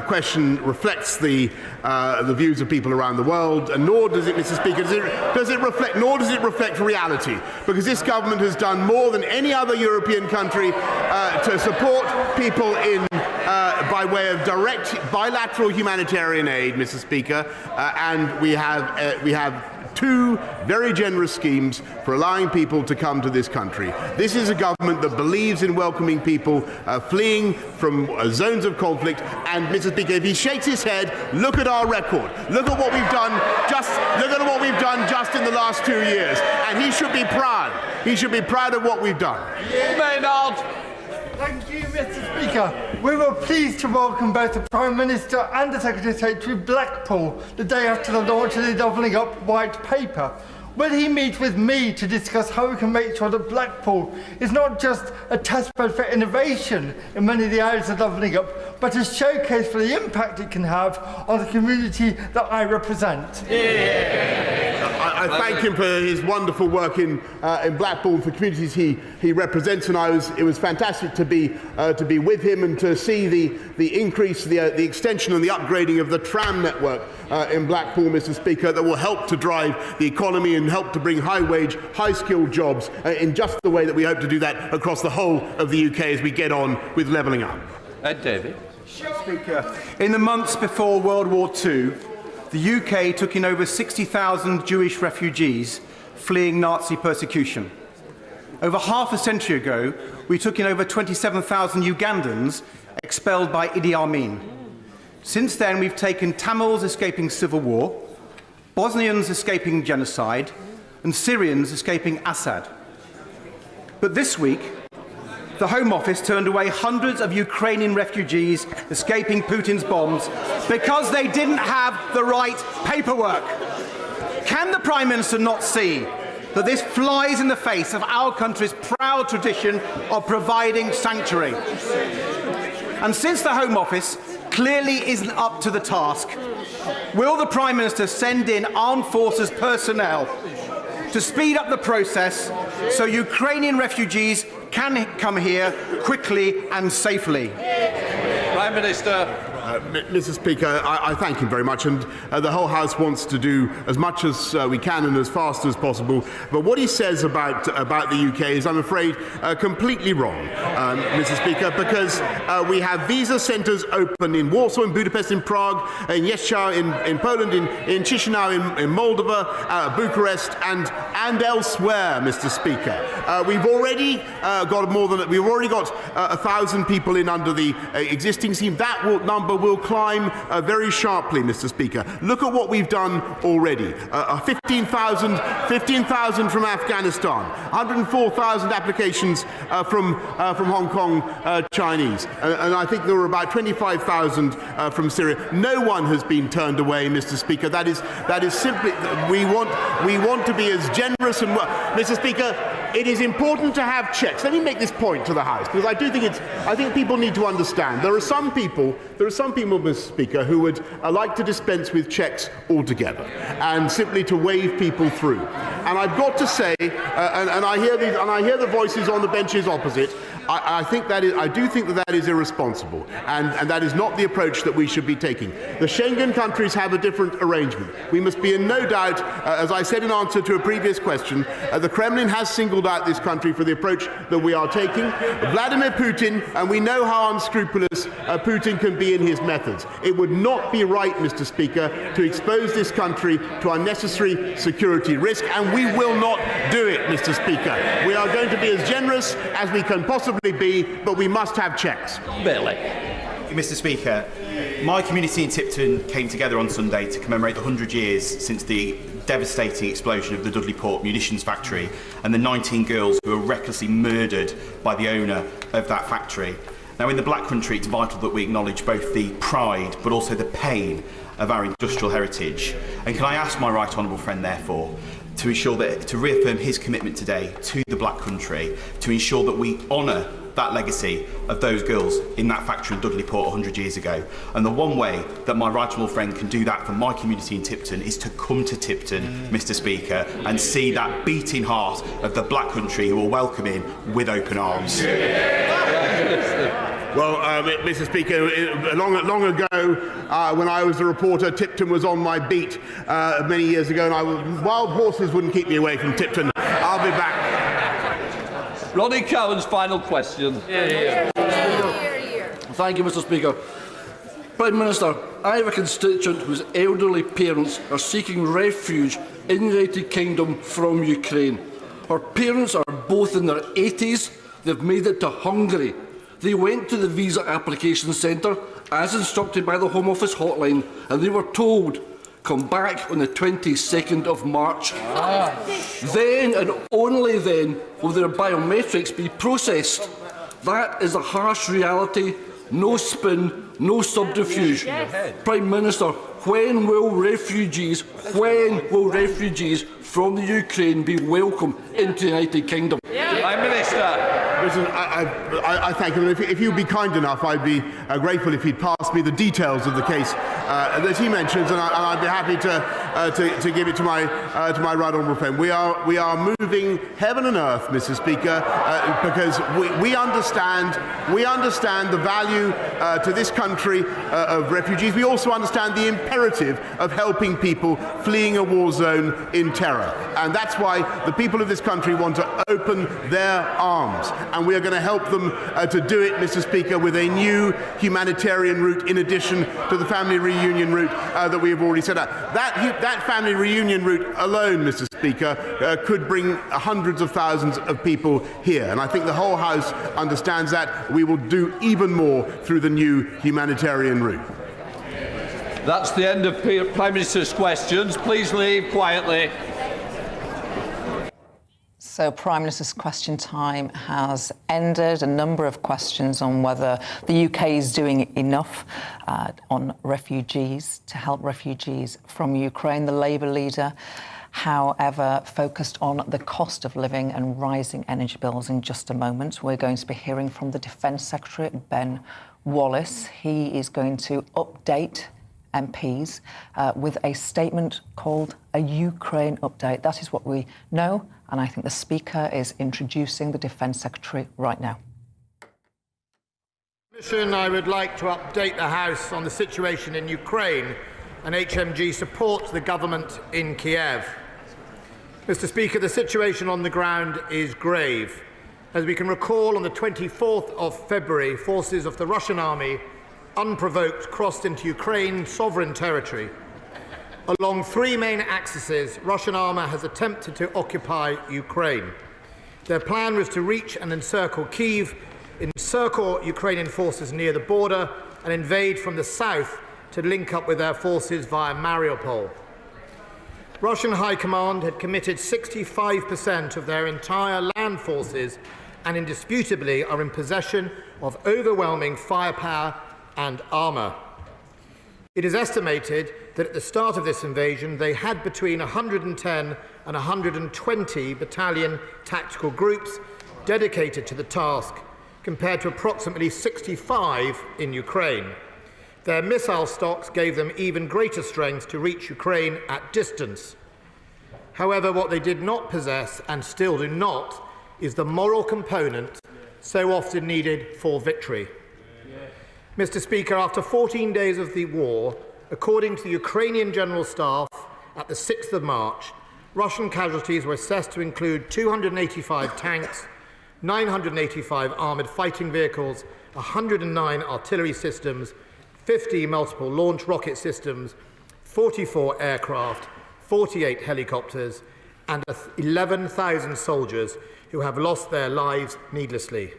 question reflects the views of people around the world, and nor does it, Mr. Speaker, does it reflect reality. Because this government has done more than any other European country to support people in by way of direct bilateral humanitarian aid, Mr. Speaker, and we have two very generous schemes for allowing people to come to this country. This is a government that believes in welcoming people fleeing from zones of conflict. And, Mr. Speaker, if he shakes his head, look at our record. Look at what we've done. Just in the last 2 years, and he should be proud. He should be proud of what we've done. Maynard. Thank you, Mr. Speaker. We were pleased to welcome both the Prime Minister and the Secretary of State to Blackpool the day after the launch of the Doubling Up White Paper. Will he meet with me to discuss how we can make sure that Blackpool is not just a testbed for innovation in many of the areas of Doubling Up, but a showcase for the impact it can have on the community that I represent? I thank him for his wonderful work in Blackpool for communities he represents, and it was fantastic to be with him and to see the increase, the extension and the upgrading of the tram network in Blackpool, Mr. Speaker, that will help to drive the economy and help to bring high-wage, high-skilled jobs in just the way that we hope to do that across the whole of the UK as we get on with levelling up. Ed Davey. Speaker, in the months before World War II, the UK took in over 60,000 Jewish refugees fleeing Nazi persecution. Over half a century ago, we took in over 27,000 Ugandans expelled by Idi Amin. Since then, we've taken Tamils escaping civil war, Bosnians escaping genocide, and Syrians escaping Assad. But this week, the Home Office turned away hundreds of Ukrainian refugees escaping Putin's bombs because they didn't have the right paperwork. Can the Prime Minister not see that this flies in the face of our country's proud tradition of providing sanctuary? And since the Home Office clearly isn't up to the task, will the Prime Minister send in armed forces personnel to speed up the process so Ukrainian refugees can come here quickly and safely? Prime Minister. Mr. Speaker, I thank him very much, and the whole House wants to do as much as we can and as fast as possible. But what he says about the UK is, I'm afraid, completely wrong, Mr. Speaker, because we have visa centres open in Warsaw, in Budapest, in Prague, in Jeszczał, in Poland, in Chisinau, in Moldova, Bucharest, and elsewhere, Mr. Speaker. We've already got 1,000 people in under the existing scheme. That number will climb very sharply, Mr. Speaker. Look at what we've done already. 15,000 from Afghanistan, 104,000 applications from Hong Kong Chinese, and I think there were about 25,000 from Syria. No one has been turned away, Mr. Speaker. That is simply, we want to be as generous and Mr. Speaker. It is important to have checks. Let me make this point to the House, because I think people need to understand. There are some people, Mr. Speaker, who would like to dispense with checks altogether and simply to wave people through. And I've got to say, and I hear the voices on the benches opposite. I do think that is irresponsible, and that is not the approach that we should be taking. The Schengen countries have a different arrangement. We must be in no doubt, as I said in answer to a previous question, the Kremlin has singled out this country for the approach that we are taking. Vladimir Putin, and we know how unscrupulous Putin can be in his methods. It would not be right, Mr. Speaker, to expose this country to unnecessary security risk, and we will not do it, Mr. Speaker. We are going to be as generous as we can possibly be, but we must have checks. Billy. Mr. Speaker, my community in Tipton came together on Sunday to commemorate the 100 years since the devastating explosion of the Dudley Port munitions factory and the 19 girls who were recklessly murdered by the owner of that factory. Now, in the Black Country, it's vital that we acknowledge both the pride but also the pain of our industrial heritage. And can I ask my right honourable friend, therefore, to ensure that, to reaffirm his commitment today to the Black Country, to ensure that we honour that legacy of those girls in that factory in Dudley Port 100 years ago. And the one way that my right honourable friend can do that for my community in Tipton is to come to Tipton, Mr. Speaker, and see that beating heart of the Black Country who will welcome him with open arms. Well, Mr. Speaker, long ago, when I was a reporter, Tipton was on my beat many years ago, and wild horses wouldn't keep me away from Tipton. I'll be back. Ronnie Cowan's final question. Thank you, Mr. Speaker. Prime Minister, I have a constituent whose elderly parents are seeking refuge in the United Kingdom from Ukraine. Her parents are both in their 80s. They've made it to Hungary. They went to the visa application centre, as instructed by the Home Office hotline, and they were told, come back on the 22nd of March. Then, and only then, will their biometrics be processed. That is a harsh reality, no spin, no subterfuge. Prime Minister, when will refugees from the Ukraine be welcome into the United Kingdom? Prime Minister. Listen, I thank him. If you'd be kind enough, I'd be grateful if he'd pass me the details of the case that he mentions, and I'd be happy to give it to my right honourable friend. We are moving heaven and earth, Mr. Speaker, because we understand the value to this country of refugees. We also understand the imperative of helping people fleeing a war zone in terror, and that's why the people of this country want to open their arms. And we are going to help them to do it, Mr. Speaker, with a new humanitarian route in addition to the family reunion route that we have already set out. That family reunion route alone, Mr. Speaker, could bring hundreds of thousands of people here. And I think the whole House understands that. We will do even more through the new humanitarian route. That's the end of Prime Minister's questions. Please leave quietly. So Prime Minister's question time has ended. A number of questions on whether the UK is doing enough on refugees, to help refugees from Ukraine. The Labour leader, however, focused on the cost of living and rising energy bills in just a moment. We're going to be hearing from the Defence Secretary, Ben Wallace. He is going to update MPs with a statement called a Ukraine update. That is what we know, and I think the Speaker is introducing the Defence Secretary right now. I would like to update the House on the situation in Ukraine and HMG support the government in Kiev. Mr. Speaker, the situation on the ground is grave. As we can recall, on the 24th of February, forces of the Russian army unprovoked crossed into Ukraine's sovereign territory. Along three main axes, Russian armour has attempted to occupy Ukraine. Their plan was to reach and encircle Kyiv, encircle Ukrainian forces near the border, and invade from the south to link up with their forces via Mariupol. Russian High Command had committed 65% of their entire land forces and indisputably are in possession of overwhelming firepower and armour. It is estimated that at the start of this invasion they had between 110 and 120 battalion tactical groups dedicated to the task, compared to approximately 65 in Ukraine. Their missile stocks gave them even greater strength to reach Ukraine at distance. However, what they did not possess, and still do not, is the moral component so often needed for victory. Mr. Speaker, after 14 days of the war, according to the Ukrainian General Staff at the 6th of March, Russian casualties were assessed to include 285 tanks, 985 armoured fighting vehicles, 109 artillery systems, 50 multiple launch rocket systems, 44 aircraft, 48 helicopters, and 11,000 soldiers who have lost their lives needlessly.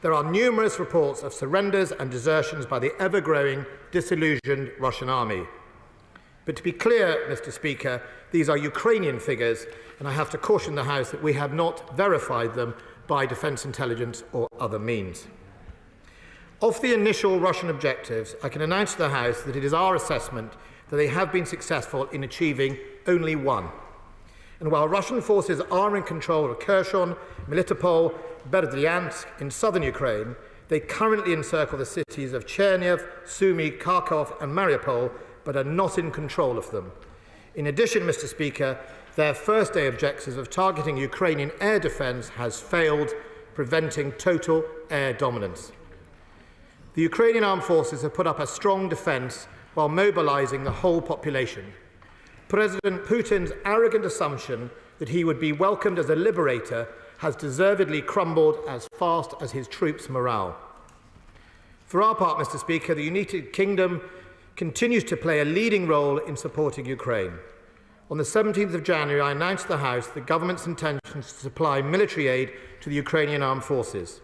There are numerous reports of surrenders and desertions by the ever-growing, disillusioned Russian army. But to be clear, Mr. Speaker, these are Ukrainian figures, and I have to caution the House that we have not verified them by defence intelligence or other means. Of the initial Russian objectives, I can announce to the House that it is our assessment that they have been successful in achieving only one. And while Russian forces are in control of Kherson, Melitopol, Berdyansk in southern Ukraine, they currently encircle the cities of Chernihiv, Sumy, Kharkov and Mariupol, but are not in control of them. In addition, Mr. Speaker, their first-day objectives of targeting Ukrainian air defence has failed, preventing total air dominance. The Ukrainian armed forces have put up a strong defence while mobilising the whole population. President Putin's arrogant assumption that he would be welcomed as a liberator has deservedly crumbled as fast as his troops' morale. For our part, Mr. Speaker, the United Kingdom continues to play a leading role in supporting Ukraine. On the 17th of January, I announced to the House the government's intentions to supply military aid to the Ukrainian armed forces.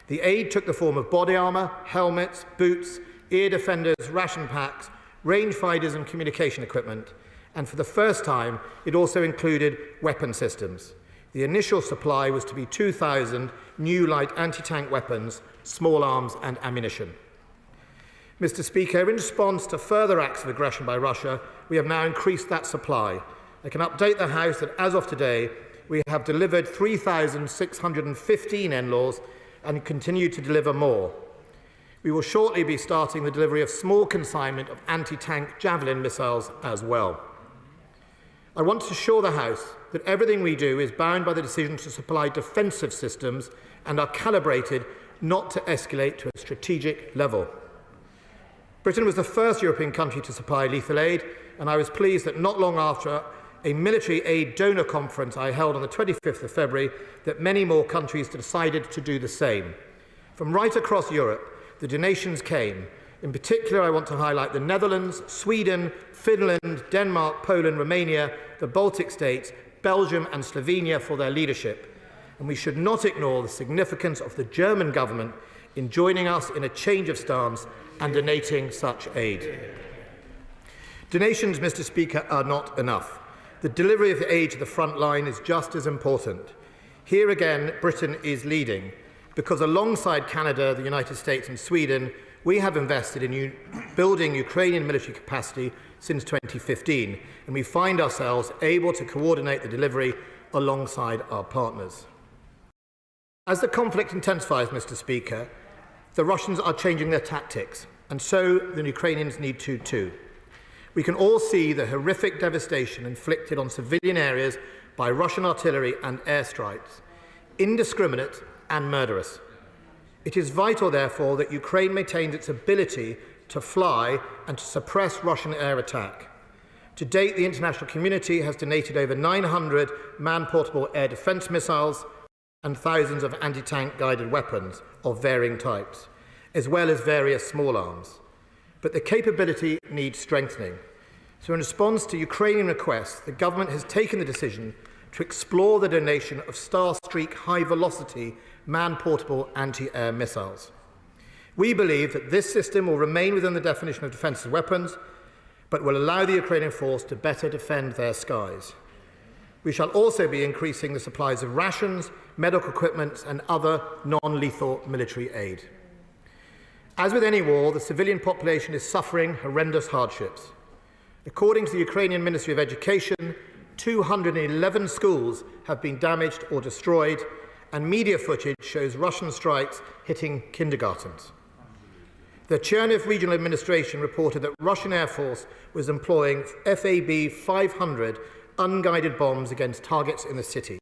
The aid took the form of body armour, helmets, boots, ear defenders, ration packs, rangefinders and communication equipment. And for the first time, it also included weapon systems. The initial supply was to be 2,000 new light anti-tank weapons, small arms and ammunition. Mr. Speaker, in response to further acts of aggression by Russia, we have now increased that supply. I can update the House that as of today, we have delivered 3,615 NLAWs and continue to deliver more. We will shortly be starting the delivery of small consignment of anti-tank Javelin missiles as well. I want to assure the House that everything we do is bound by the decision to supply defensive systems and are calibrated not to escalate to a strategic level. Britain was the first European country to supply lethal aid, and I was pleased that not long after a military aid donor conference I held on the 25th of February, that many more countries decided to do the same. From right across Europe, the donations came. In particular, I want to highlight the Netherlands, Sweden, Finland, Denmark, Poland, Romania, the Baltic states, Belgium and Slovenia for their leadership. And we should not ignore the significance of the German government in joining us in a change of stance and donating such aid. Donations, Mr. Speaker, are not enough. The delivery of aid to the front line is just as important. Here again, Britain is leading, because alongside Canada, the United States and Sweden, we have invested in building Ukrainian military capacity since 2015, and we find ourselves able to coordinate the delivery alongside our partners. As the conflict intensifies, Mr. Speaker, the Russians are changing their tactics, and so the Ukrainians need to too. We can all see the horrific devastation inflicted on civilian areas by Russian artillery and airstrikes, indiscriminate and murderous. It is vital, therefore, that Ukraine maintains its ability to fly and to suppress Russian air attack. To date, the international community has donated over 900 man-portable air defence missiles and thousands of anti-tank guided weapons of varying types, as well as various small arms. But the capability needs strengthening. So in response to Ukrainian requests, the government has taken the decision to explore the donation of Starstreak high-velocity man-portable anti-air missiles. We believe that this system will remain within the definition of defensive weapons, but will allow the Ukrainian force to better defend their skies. We shall also be increasing the supplies of rations, medical equipment and other non-lethal military aid. As with any war, the civilian population is suffering horrendous hardships. According to the Ukrainian Ministry of Education, 211 schools have been damaged or destroyed, and media footage shows Russian strikes hitting kindergartens. The Chernihiv Regional Administration reported that Russian Air Force was employing FAB 500 unguided bombs against targets in the city.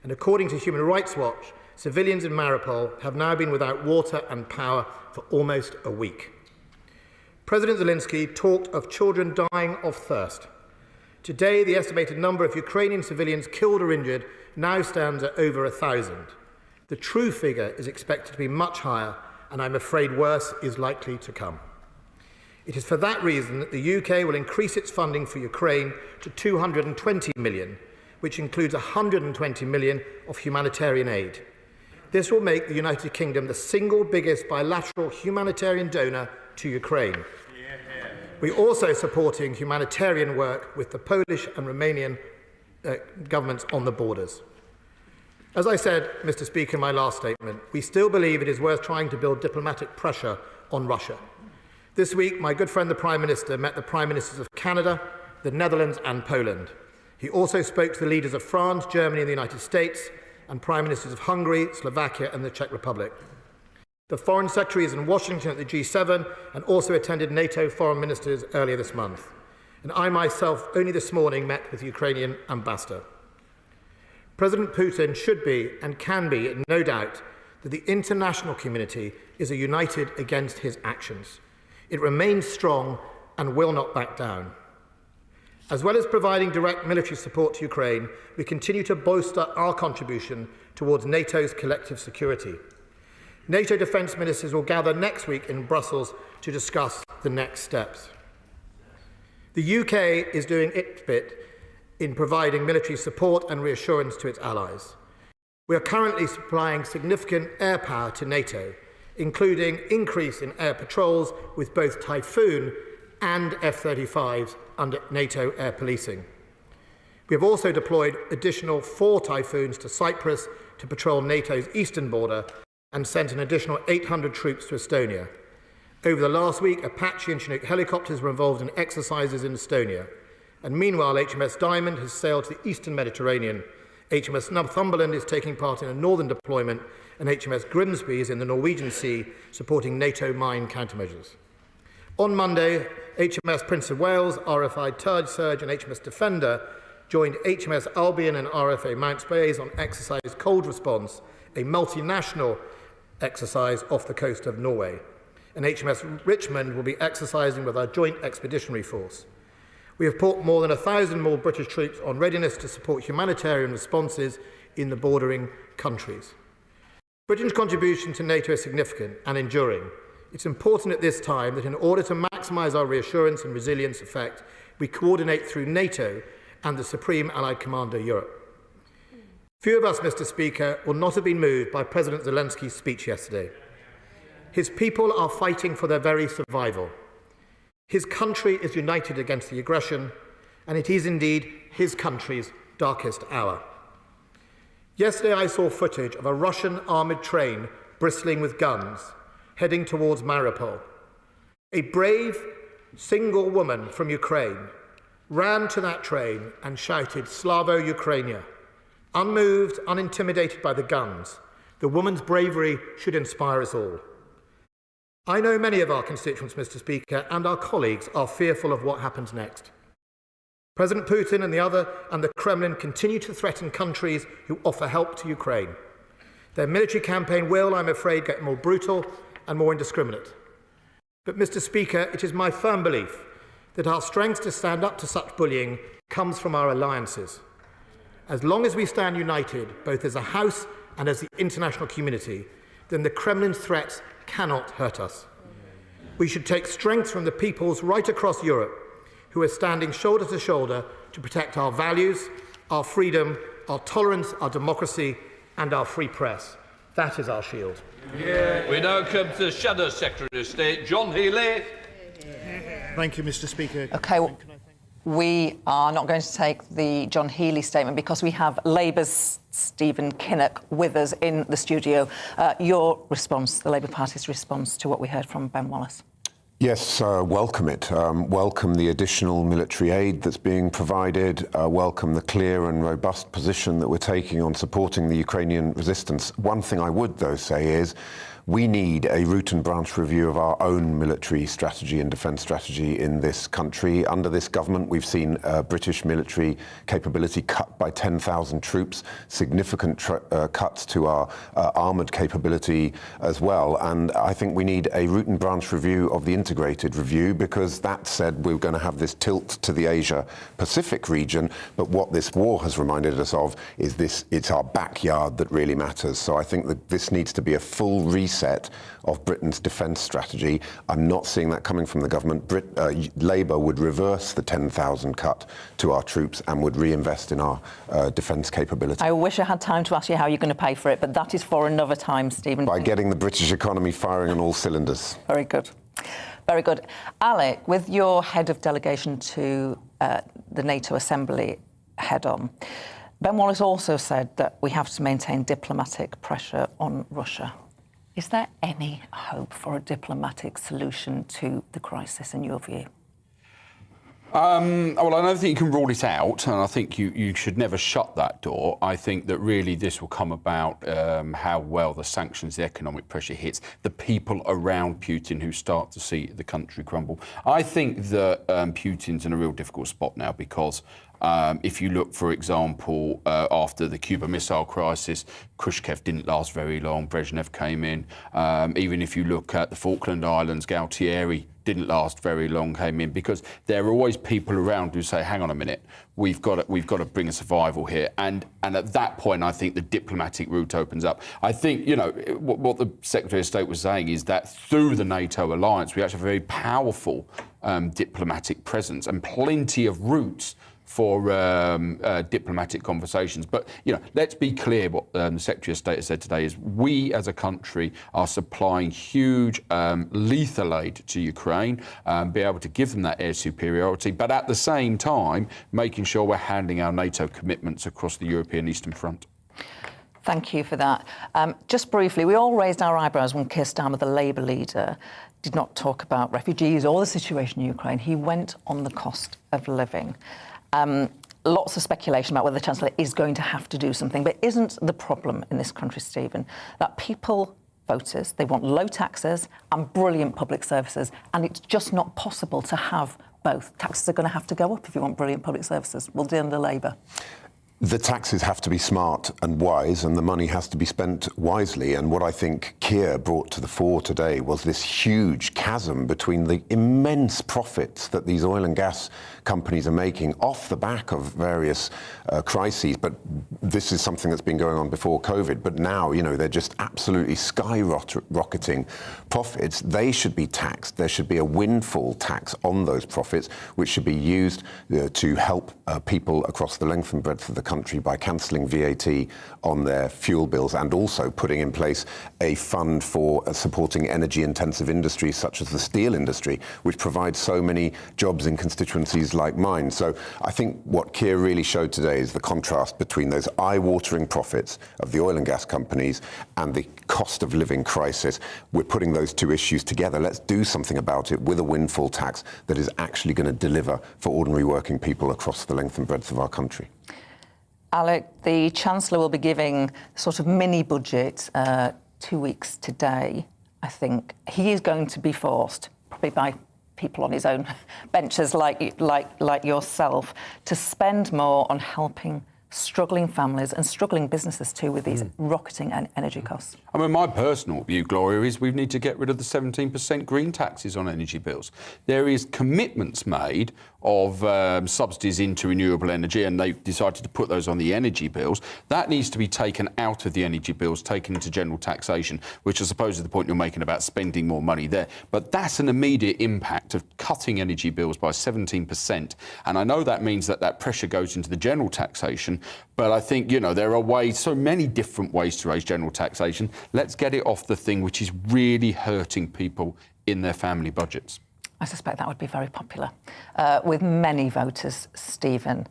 And according to Human Rights Watch, civilians in Mariupol have now been without water and power for almost a week. President Zelensky talked of children dying of thirst. Today, the estimated number of Ukrainian civilians killed or injured now stands at over 1,000. The true figure is expected to be much higher, and I'm afraid worse is likely to come. It is for that reason that the UK will increase its funding for Ukraine to 220 million, which includes 120 million of humanitarian aid. This will make the United Kingdom the single biggest bilateral humanitarian donor to Ukraine. We're also supporting humanitarian work with the Polish and Romanian governments on the borders. As I said, Mr. Speaker, in my last statement, we still believe it is worth trying to build diplomatic pressure on Russia. This week, my good friend the Prime Minister met the Prime Ministers of Canada, the Netherlands and Poland. He also spoke to the leaders of France, Germany and the United States, and Prime Ministers of Hungary, Slovakia and the Czech Republic. The Foreign Secretary is in Washington at the G7 and also attended NATO foreign ministers earlier this month. And I myself only this morning met with the Ukrainian ambassador. President Putin should be and can be in no doubt that the international community is united against his actions. It remains strong and will not back down. As well as providing direct military support to Ukraine, we continue to bolster our contribution towards NATO's collective security. NATO defence ministers will gather next week in Brussels to discuss the next steps. The UK is doing its bit in providing military support and reassurance to its allies. We are currently supplying significant air power to NATO, including increase in air patrols with both Typhoon and F-35s under NATO air policing. We have also deployed additional 4 Typhoons to Cyprus to patrol NATO's eastern border and sent an additional 800 troops to Estonia. Over the last week, Apache and Chinook helicopters were involved in exercises in Estonia. And meanwhile, HMS Diamond has sailed to the eastern Mediterranean. HMS Northumberland is taking part in a northern deployment, and HMS Grimsby is in the Norwegian Sea, supporting NATO mine countermeasures. On Monday, HMS Prince of Wales, RFI Third Surge and HMS Defender joined HMS Albion and RFA Mount Bays on exercise Cold Response, a multinational exercise off the coast of Norway. And HMS Richmond will be exercising with our Joint Expeditionary Force. We have put more than 1,000 more British troops on readiness to support humanitarian responses in the bordering countries. Britain's contribution to NATO is significant and enduring. It's important at this time that in order to maximise our reassurance and resilience effect, we coordinate through NATO and the Supreme Allied Commander Europe. Few of us, Mr. Speaker, will not have been moved by President Zelensky's speech yesterday. His people are fighting for their very survival. His country is united against the aggression, and it is indeed his country's darkest hour. Yesterday I saw footage of a Russian armoured train bristling with guns, heading towards Mariupol. A brave, single woman from Ukraine ran to that train and shouted, "Slavo Ukrainia." Unmoved, unintimidated by the guns, the woman's bravery should inspire us all. I know many of our constituents, Mr. Speaker, and our colleagues are fearful of what happens next. President Putin and the Kremlin continue to threaten countries who offer help to Ukraine. Their military campaign will, I'm afraid, get more brutal and more indiscriminate. But, Mr. Speaker, it is my firm belief that our strength to stand up to such bullying comes from our alliances. As long as we stand united, both as a House and as the international community, then the Kremlin's threats cannot hurt us. We should take strength from the peoples right across Europe who are standing shoulder to shoulder to protect our values, our freedom, our tolerance, our democracy and our free press. That is our shield. We now come to the Shadow Secretary of State, John Healey. Thank you, Mr. Speaker. OK, we are not going to take the John Healey statement because we have Labour's Stephen Kinnock with us in the studio. Your response, the Labour Party's response to what we heard from Ben Wallace. Yes, welcome it. Welcome the additional military aid that's being provided. Welcome the clear and robust position that we're taking on supporting the Ukrainian resistance. One thing I would, though, say is we need a root and branch review of our own military strategy and defence strategy in this country. Under this government, we've seen British military capability cut by 10,000 troops, significant cuts to our armoured capability as well. And I think we need a root and branch review of the integrated review, because that said we're going to have this tilt to the Asia-Pacific region. But what this war has reminded us of is it's our backyard that really matters. So I think that this needs to be a full reset of Britain's defence strategy. I'm not seeing that coming from the government. Labour would reverse the 10,000 cut to our troops and would reinvest in our defence capability. I wish I had time to ask you how you're going to pay for it, but that is for another time, Stephen. By getting the British economy firing on all cylinders. Very good. Very good. Alec, with your head of delegation to the NATO Assembly head on, Ben Wallace also said that we have to maintain diplomatic pressure on Russia. Is there any hope for a diplomatic solution to the crisis, in your view? Well, I don't think you can rule it out, and I think you should never shut that door. I think that really this will come about how well the sanctions, the economic pressure hits the people around Putin who start to see the country crumble. I think that Putin's in a real difficult spot now because if you look, for example, after the Cuba Missile Crisis, Khrushchev didn't last very long, Brezhnev came in. Even if you look at the Falkland Islands, Galtieri didn't last very long, came in, because there are always people around who say, hang on a minute, we've got to bring a survival here. And at that point, I think the diplomatic route opens up. I think, you know, what the Secretary of State was saying is that through the NATO alliance, we actually have a very powerful diplomatic presence and plenty of routes for diplomatic conversations. But, you know, let's be clear, what the Secretary of State has said today is we as a country are supplying huge lethal aid to Ukraine, be able to give them that air superiority, but at the same time, making sure we're handling our NATO commitments across the European Eastern Front. Thank you for that. Just briefly, we all raised our eyebrows when Keir Starmer, the Labour leader, did not talk about refugees or the situation in Ukraine. He went on the cost of living. Lots of speculation about whether the Chancellor is going to have to do something, but isn't the problem in this country, Stephen, that people, voters, they want low taxes and brilliant public services, and it's just not possible to have both? Taxes are going to have to go up if you want brilliant public services. We'll deal under Labour. The taxes have to be smart and wise, and the money has to be spent wisely. And what I think Keir brought to the fore today was this huge chasm between the immense profits that these oil and gas companies are making off the back of various crises. But this is something that's been going on before COVID. But now, you know, they're just absolutely skyrocketing profits. They should be taxed. There should be a windfall tax on those profits, which should be used to help people across the length and breadth of the country by cancelling VAT on their fuel bills, and also putting in place a fund for supporting energy-intensive industries such as the steel industry, which provides so many jobs in constituencies like mine. So I think what Keir really showed today is the contrast between those eye-watering profits of the oil and gas companies and the cost of living crisis. We're putting those two issues together. Let's do something about it with a windfall tax that is actually going to deliver for ordinary working people across the length and breadth of our country. Alec, the Chancellor will be giving sort of mini-budget 2 weeks today, I think. He is going to be forced, probably by people on his own benches like yourself, to spend more on helping struggling families and struggling businesses too with these rocketing energy costs. I mean, my personal view, Gloria, is we need to get rid of the 17% green taxes on energy bills. There is commitments made of subsidies into renewable energy, and they've decided to put those on the energy bills. That needs to be taken out of the energy bills, taken into general taxation, which I suppose is the point you're making about spending more money there. But that's an immediate impact of cutting energy bills by 17%. And I know that means that that pressure goes into the general taxation, but I think, you know, there are ways, so many different ways to raise general taxation. Let's get it off the thing which is really hurting people in their family budgets. I suspect that would be very popular with many voters, Stephen.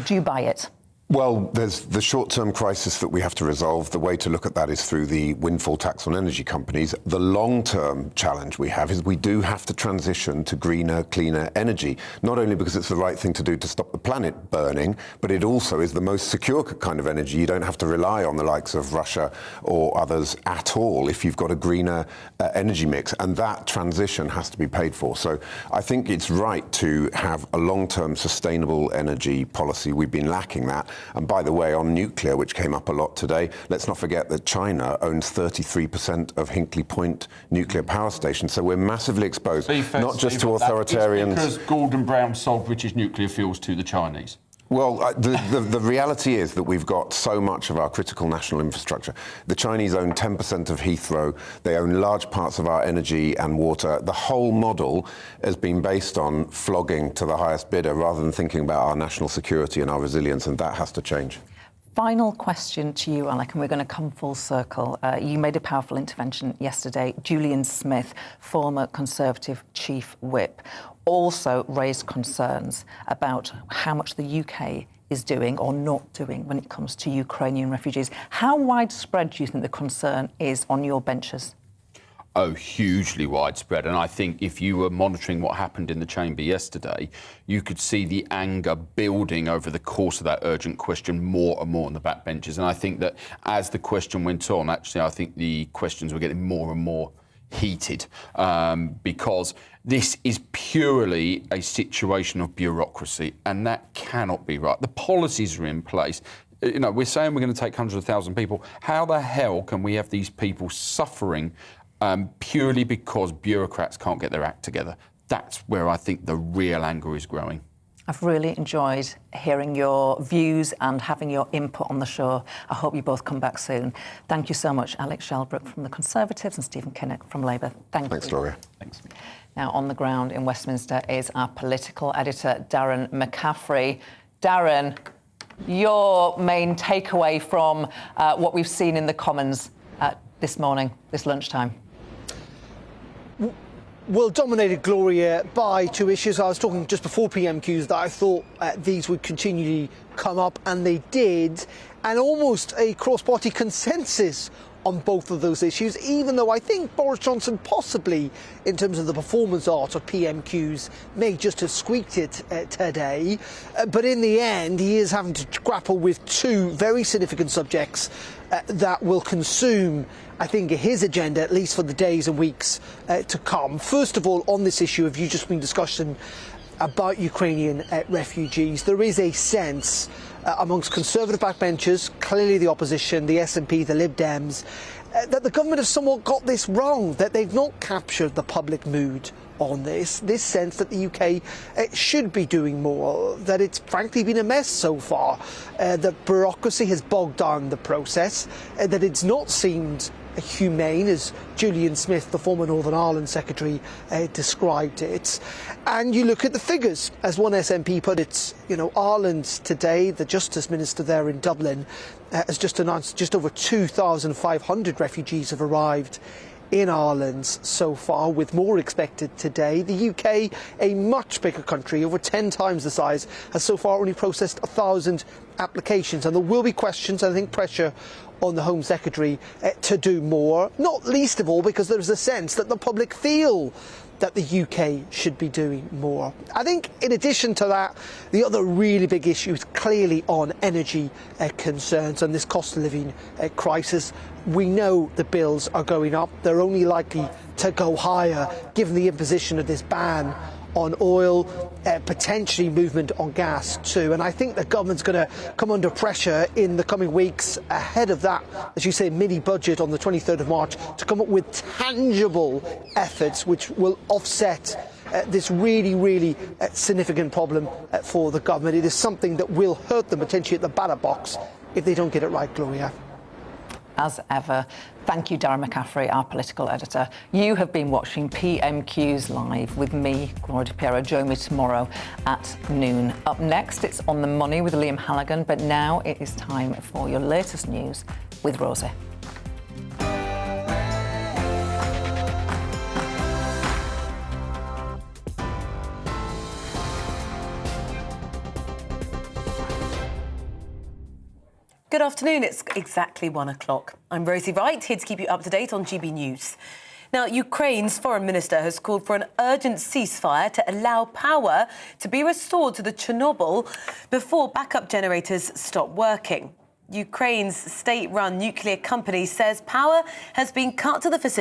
Do you buy it? Well, there's the short-term crisis that we have to resolve. The way to look at that is through the windfall tax on energy companies. The long-term challenge we have is we do have to transition to greener, cleaner energy, not only because it's the right thing to do to stop the planet burning, but it also is the most secure kind of energy. You don't have to rely on the likes of Russia or others at all if you've got a greener energy mix, and that transition has to be paid for. So I think it's right to have a long-term sustainable energy policy. We've been lacking that. And by the way, on nuclear, which came up a lot today, let's not forget that China owns 33% of Hinkley Point nuclear power station. So we're massively exposed, not just to authoritarians. It's because Gordon Brown sold British nuclear fuels to the Chinese. Well, the reality is that we've got so much of our critical national infrastructure. The Chinese own 10% of Heathrow. They own large parts of our energy and water. The whole model has been based on flogging to the highest bidder rather than thinking about our national security and our resilience, and that has to change. Final question to you, Alec, and we're going to come full circle. You made a powerful intervention yesterday. Julian Smith, former Conservative Chief Whip, also raised concerns about how much the UK is doing or not doing when it comes to Ukrainian refugees. How widespread do you think the concern is on your benches? Oh, hugely widespread. And I think if you were monitoring what happened in the chamber yesterday, you could see the anger building over the course of that urgent question more and more on the backbenches. And I think that as the question went on, actually, I think the questions were getting more and more heated because this is purely a situation of bureaucracy, and that cannot be right. The policies are in place. You know, we're saying we're going to take hundreds of thousands of people. How the hell can we have these people suffering purely because bureaucrats can't get their act together? That's where I think the real anger is growing. I've really enjoyed hearing your views and having your input on the show. I hope you both come back soon. Thank you so much, Alex Shelbrooke from the Conservatives and Stephen Kinnock from Labour. Thanks, Gloria. Thanks. Now, on the ground in Westminster is our political editor, Darren McCaffrey. Darren, your main takeaway from what we've seen in the Commons this morning, this lunchtime? Well, dominated, Gloria, by two issues. I was talking just before PMQs that I thought these would continually come up, and they did, and almost a cross-party consensus on both of those issues, even though I think Boris Johnson possibly, in terms of the performance art of PMQs, may just have squeaked it today. But in the end, he is having to grapple with two very significant subjects that will consume, I think, his agenda, at least for the days and weeks to come. First of all, on this issue of just been discussion about Ukrainian refugees, there is a sense amongst Conservative backbenchers, clearly the opposition, the SNP, the Lib Dems, that the government has somewhat got this wrong, that they've not captured the public mood on this sense that the UK should be doing more, that it's frankly been a mess so far, that bureaucracy has bogged down the process, that it's not seemed humane, as Julian Smith, the former Northern Ireland Secretary, described it. And you look at the figures, as one SNP put it, Ireland today, the Justice Minister there in Dublin, has just announced just over 2,500 refugees have arrived in Ireland so far, with more expected today. The UK, a much bigger country, over 10 times the size, has so far only processed 1,000 applications, and there will be questions, I think, pressure on the Home Secretary to do more, not least of all because there's a sense that the public feel that the UK should be doing more. I think in addition to that, the other really big issue is clearly on energy concerns and this cost of living crisis. We know the bills are going up. They're only likely to go higher given the imposition of this ban on oil, potentially movement on gas too. And I think the government's going to come under pressure in the coming weeks ahead of that, as you say, mini-budget on the 23rd of March, to come up with tangible efforts which will offset this really significant problem for the government. It is something that will hurt them potentially at the ballot box if they don't get it right, Gloria. As ever, thank you, Darren McCaffrey, our political editor. You have been watching PMQs Live with me, Gloria Di Piero. Join me tomorrow at noon. Up next, it's On the Money with Liam Halligan, but now it is time for your latest news with Rosie. Good afternoon, it's exactly 1 o'clock. I'm Rosie Wright, here to keep you up to date on GB News. Now, Ukraine's foreign minister has called for an urgent ceasefire to allow power to be restored to the Chernobyl before backup generators stop working. Ukraine's state-run nuclear company says power has been cut to the facility